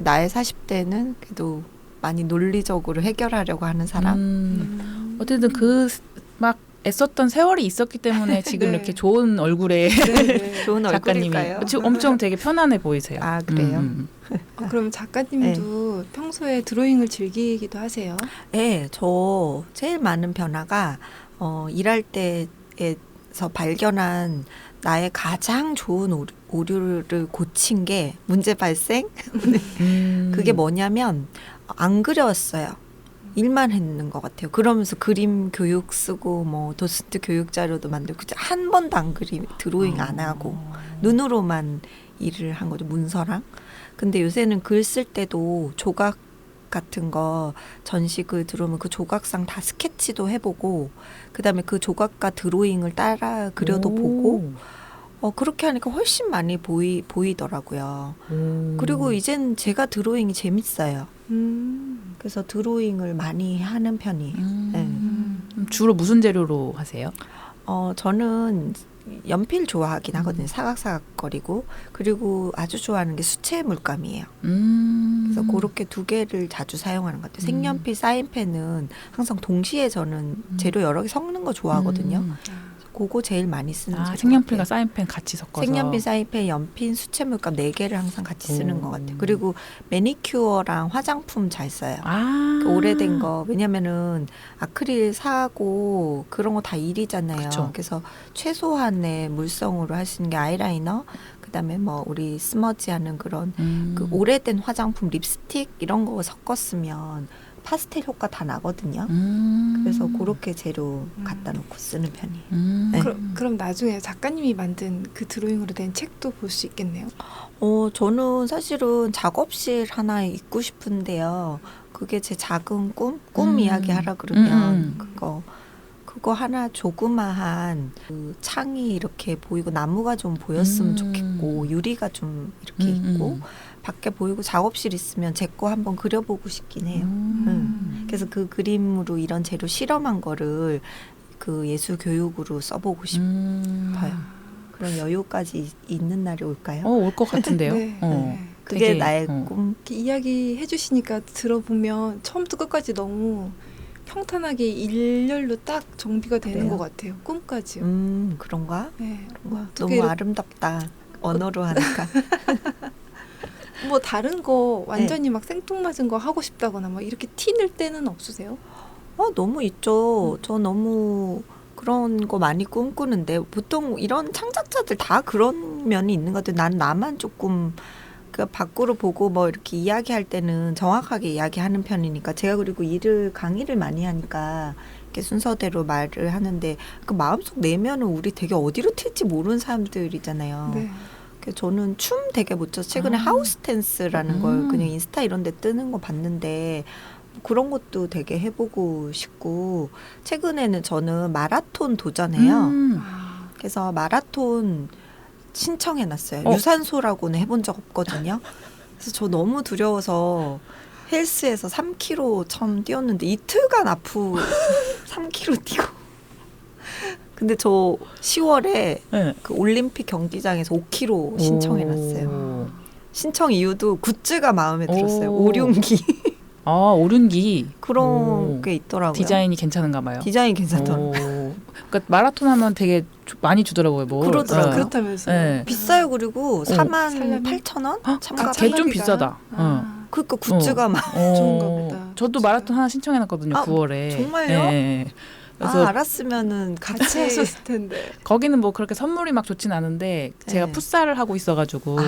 나의 40대는 그래도 많이 논리적으로 해결하려고 하는 사람. 어쨌든 그 막 애썼던 세월이 있었기 때문에 지금 네. 이렇게 좋은 얼굴에 네. 좋은 작가님이 얼굴일까요? 지금 엄청 되게 편안해 보이세요. 아 그래요? 그럼 작가님도 평소에 드로잉을 즐기기도 하세요? 네, 저 제일 많은 변화가 일할 때에서 발견한 나의 가장 좋은 오류를 고친 게 문제 발생. 그게 뭐냐면 안 그렸어요. 일만 했는 것 같아요. 그러면서 그림 교육 쓰고 뭐 도슨트 교육 자료도 만들고 한 번도 안 드로잉 안 하고 눈으로만 일을 한 거죠. 문서랑. 근데 요새는 글 쓸 때도 조각 같은 거 전시글 들어오면 그 조각상 다 스케치도 해보고 그다음에 그 조각과 드로잉을 따라 그려도 보고 그렇게 하니까 훨씬 많이 보이더라고요. 그리고 이젠 제가 드로잉이 재밌어요. 그래서 드로잉을 많이 하는 편이에요. 네. 주로 무슨 재료로 하세요? 저는 연필 좋아하긴 하거든요. 사각사각거리고 그리고 아주 좋아하는 게 수채 물감이에요. 그래서 그렇게 두 개를 자주 사용하는 것 같아요. 색연필, 사인펜은 항상 동시에 저는 재료 여러 개 섞는 거 좋아하거든요. 그거 제일 많이 쓰는 재료 색연필과 같아요. 사인펜 같이 섞어서. 색연필, 사인펜, 연필, 수채 물감 4개를 항상 같이 쓰는 것 같아요. 그리고 매니큐어랑 화장품 잘 써요. 그 오래된 거. 왜냐면은 아크릴 사고 그런 거 다 일이잖아요. 그쵸. 그래서 최소한의 물성으로 할 수 있는 게 아이라이너, 그다음에 뭐 우리 스머지 하는 그런 그 오래된 화장품, 립스틱 이런 거 섞었으면 파스텔 효과 다 나거든요. 그래서 그렇게 재료 갖다 놓고 쓰는 편이에요. 네. 그럼 나중에 작가님이 만든 그 드로잉으로 된 책도 볼 수 있겠네요. 저는 사실은 작업실 하나 있고 싶은데요. 그게 제 작은 꿈 이야기 하라 그러면 그거 하나 조그마한 그 창이 이렇게 보이고 나무가 좀 보였으면 좋겠고 유리가 좀 이렇게 있고 밖에 보이고 작업실 있으면 제 거 한번 그려보고 싶긴 해요. 그래서 그 그림으로 이런 재료 실험한 거를 그 예술 교육으로 써보고 싶어요. 그런 여유까지 있는 날이 올까요? 올 것 같은데요. 네. 네. 그게 되게, 나의 꿈. 이렇게 이야기 해주시니까 들어보면 처음부터 끝까지 너무 평탄하게 일렬로 딱 정비가 되는 그래요? 것 같아요. 꿈까지요. 그런가? 네. 너무 어떻게 이렇게 아름답다. 언어로 하니까. 뭐 다른 거 완전히 막 생뚱맞은 거 하고 싶다거나 막 이렇게 티 낼 때는 없으세요? 너무 있죠. 저 너무 그런 거 많이 꿈꾸는데 보통 이런 창작자들 다 그런 면이 있는 것 같아요. 난 나만 조금 그 밖으로 보고 뭐 이렇게 이야기할 때는 정확하게 이야기하는 편이니까 제가 그리고 강의를 많이 하니까 이렇게 순서대로 말을 하는데 그 마음속 내면은 우리 되게 어디로 튈지 모르는 사람들이잖아요. 네. 그래서 저는 춤 되게 못 춰서 최근에 하우스 댄스라는 걸 그냥 인스타 이런 데 뜨는 거 봤는데 그런 것도 되게 해보고 싶고 최근에는 저는 마라톤 도전해요. 그래서 마라톤 신청해놨어요. 유산소라고는 해본 적 없거든요. 그래서 저 너무 두려워서 헬스에서 3km 처음 뛰었는데 이틀간 3km 뛰고 근데 저 10월에 네. 그 올림픽 경기장에서 5km 신청해놨어요. 신청 이유도 굿즈가 마음에 들었어요. 오륜기 오륜기. 그런 게 있더라고요. 디자인이 괜찮은가 봐요. 디자인 괜찮더라고요. 그러니까 마라톤 하면 되게 많이 주더라고요. 뭐. 그러더라고요. 그렇다면서요. 네. 비싸요. 그리고 48,000원? 참가 걔 좀 참가비가? 비싸다. 그러니까 굿즈가 막 좋은가 보다. 저도 굿즈가. 마라톤 하나 신청해놨거든요. 9월에. 정말요? 네. 그래서 알았으면은 같이 하셨을 텐데. 거기는 뭐 그렇게 선물이 막 좋진 않은데 제가 네. 풋살을 하고 있어가지고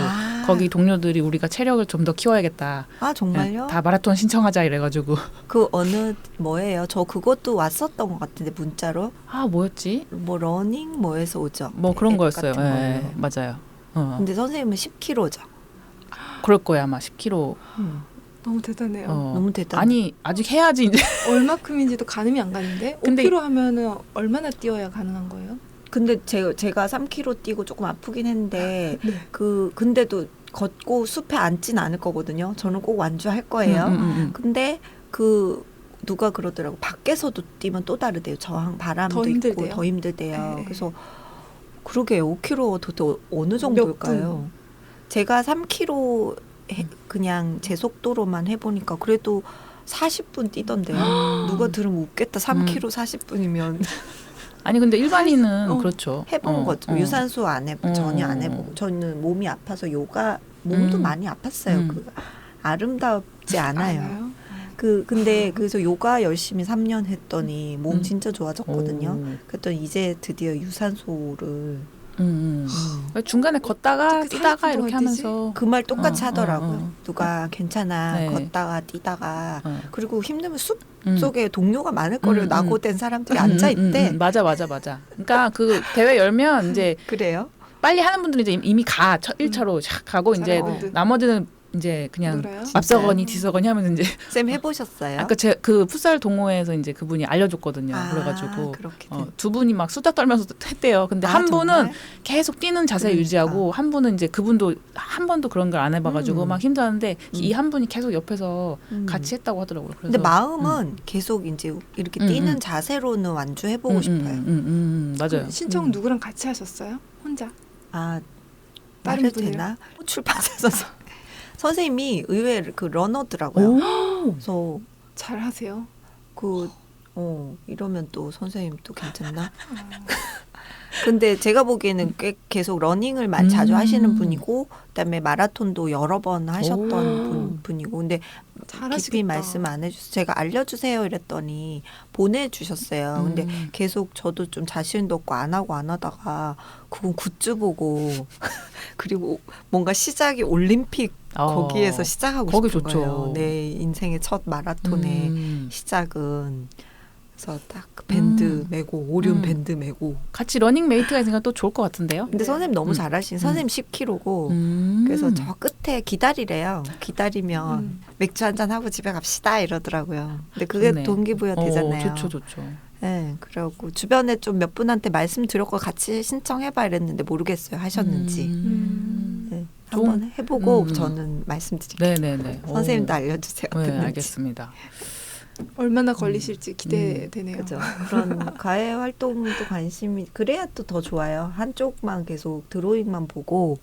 거기 동료들이 우리가 체력을 좀 더 키워야겠다. 정말요? 다 마라톤 신청하자 이래가지고. 그 어느 뭐예요? 저 그것도 왔었던 것 같은데 문자로 뭐였지? 뭐 러닝 뭐에서 오죠? 뭐 그런 앱 거였어요. 같은 걸로. 맞아요. 근데 선생님은 10kg죠. 그럴 거야 아마 10km. 너무 대단해요. 너무 대단. 아니 아직 해야지 이제. 얼마큼인지도 가늠이 안 가는데 근데 5km 하면은 얼마나 뛰어야 가능한 거예요? 근데 제가 3kg 뛰고 조금 아프긴 했는데 네. 근데도 걷고 숲에 앉진 않을 거거든요. 저는 꼭 완주할 거예요. 근데 누가 그러더라고. 밖에서도 뛰면 또 다르대요. 저항 바람도 더 있고 힘들대요. 더 힘들대요. 네. 그래서 그러게요. 5kg 도대체 어느 정도일까요? 제가 3kg 그냥 제 속도로만 해보니까 그래도 40분 뛰던데요. 누가 들으면 웃겠다. 3kg 40분이면 아니 근데 일반인은 그렇죠. 해본 거죠. 유산소 안 해보고 전혀 안 해보고 저는 몸이 아파서 몸도 많이 아팠어요. 아름답지 않아요. 근데 그래서 요가 열심히 3년 했더니 몸 진짜 좋아졌거든요. 그랬더니 이제 드디어 유산소를 중간에 걷다가 어떻게 뛰다가 40분 이렇게 동안 뛰지? 하면서 그 말 똑같이 하더라고요. 누가 괜찮아 네. 걷다가 뛰다가 그리고 힘들면 숲 음. 속에 동료가 많을 거래요. 낙오된 사람들이 앉아 있대. 맞아. 그러니까 그 대회 열면 이제 그래요? 빨리 하는 분들은 이제 이미 1차로 샥 가고 이제 잘하거든. 나머지는 이제 그냥 놀아요? 앞서거니 뒤서거니 하면서 이제 쌤 해보셨어요? 아까 그 풋살 동호회에서 이제 그분이 알려줬거든요. 그래가지고 그렇게 두 분이 막 수다 떨면서 했대요. 근데 한 분은 정말? 계속 뛰는 자세 그러니까. 유지하고 한 분은 이제 그분도 한 번도 그런 걸 안 해봐가지고 막 힘들었는데 이 한 분이 계속 옆에서 같이 했다고 하더라고요. 그래서 근데 마음은 계속 이제 이렇게 뛰는 자세로는 완주해보고 싶어요. 맞아요. 신청 누구랑 같이 하셨어요? 혼자? 다른 다른 해도 분이요? 되나? 출판사에서 선생님이 의외로 그 러너더라고요. 그래서 잘 하세요. 이러면 또 선생님 또 괜찮나? 근데 제가 보기에는 꽤 계속 러닝을 자주 하시는 분이고 그다음에 마라톤도 여러 번 하셨던 분이고 근데 잘하시겠다. 깊이 말씀 안 해주셔서 제가 알려주세요 이랬더니 보내주셨어요. 근데 계속 저도 좀 자신도 없고 안 하다가 그건 굿즈 보고 그리고 뭔가 시작이 올림픽 거기에서 시작하고 거기 싶은 좋죠. 거예요. 내 인생의 첫 마라톤의 시작은 그래서 딱 밴드 메고 오륜 밴드 메고 같이 러닝 메이트가 있으니까 또 좋을 것 같은데요. 근데 선생님 너무 잘하시니 선생님 10kg고 그래서 저 끝에 기다리래요. 기다리면 맥주 한잔 하고 집에 갑시다 이러더라고요. 근데 그게 좋네. 동기부여 되잖아요. 좋죠. 네, 그러고 주변에 좀 몇 분한테 말씀드렸고 같이 신청해봐 이랬는데 모르겠어요. 하셨는지. 네, 한번 해보고 저는 말씀드릴게요. 네네네. 선생님도 알려주세요. 네, 듣는지. 알겠습니다. 얼마나 걸리실지 기대되네요. 그죠. 그런 과외 활동도 관심이 그래야 또 더 좋아요. 한쪽만 계속 드로잉만 보고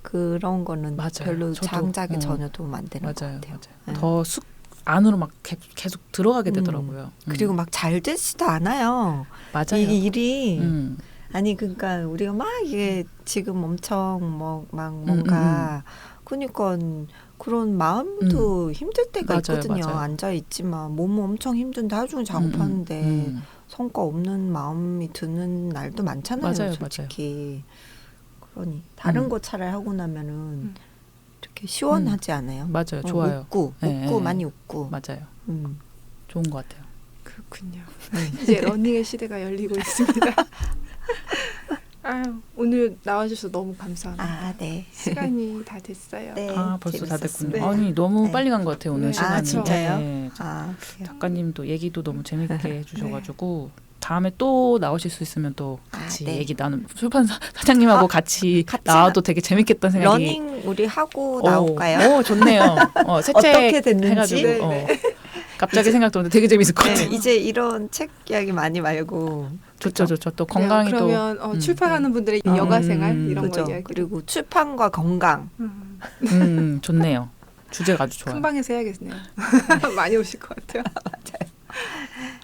그런 거는 맞아요. 별로 저도, 장작에 전혀 도움 안 되는 맞아요, 것 같아요. 네. 더 쑥 안으로 막 계속 들어가게 되더라고요. 그리고 막 잘 되지도 않아요. 맞아요. 이게 일이 음. 그러니까 우리가 막 이게 지금 엄청 막 뭔가 그러니까 그런 마음도 힘들 때가 맞아요, 있거든요. 맞아요. 앉아 있지만 몸 엄청 힘든데 하루 종일 작업하는데 성과 없는 마음이 드는 날도 많잖아요. 맞아요, 솔직히. 그러니 다른 거 차라리 하고 나면은 이렇게 시원하지 않아요? 맞아요. 좋아요. 웃고 네, 많이 웃고. 맞아요. 음. 좋은 것 같아요. 그렇군요. 이제 러닝의 시대가 열리고 있습니다. 아유, 오늘 나와주셔서 너무 감사합니다. 아, 네. 시간이 다 됐어요. 네. 아 벌써 다 재밌었습니다. 됐군요. 아니 너무 네. 빨리 간 것 같아요 오늘 네. 시간이. 아, 진짜요? 네. 아, 그래요? 작가님도 얘기도 너무 재밌게 해주셔가지고 다음에 또 나오실 수 있으면 또 같이 네. 얘기 나눈 출판 사장님하고 같이 나와도 되게 재밌겠다는 생각이. 러닝 우리 하고 나올까요? 오 좋네요. 새 어떻게 책 됐는지? 해가지고 네, 갑자기 생각도는데 되게 재밌을 것 네, 같아요. 이제 이런 책 이야기 많이 말고 좋죠. 또 건강이 또 그러면 출판하는 분들의 여가 생활 이런 그죠. 거 이야기. 그리고 출판과 건강. 좋네요. 주제가 아주 좋아요. 큰 방에서 해야겠네요. 많이 오실 것 같아요.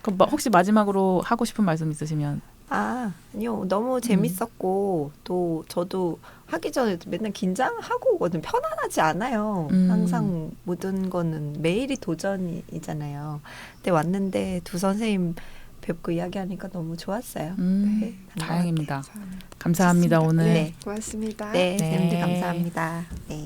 그럼 혹시 마지막으로 하고 싶은 말씀 있으시면? 아니요. 너무 재밌었고 또 저도 하기 전에 맨날 긴장하고 오거든. 편안하지 않아요. 항상 모든 거는 매일이 도전이잖아요. 근데 왔는데 두 선생님 뵙고 이야기하니까 너무 좋았어요. 네, 다행입니다. 감사합니다 오늘. 네. 고맙습니다. 네, 네. 선생님들 감사합니다. 네.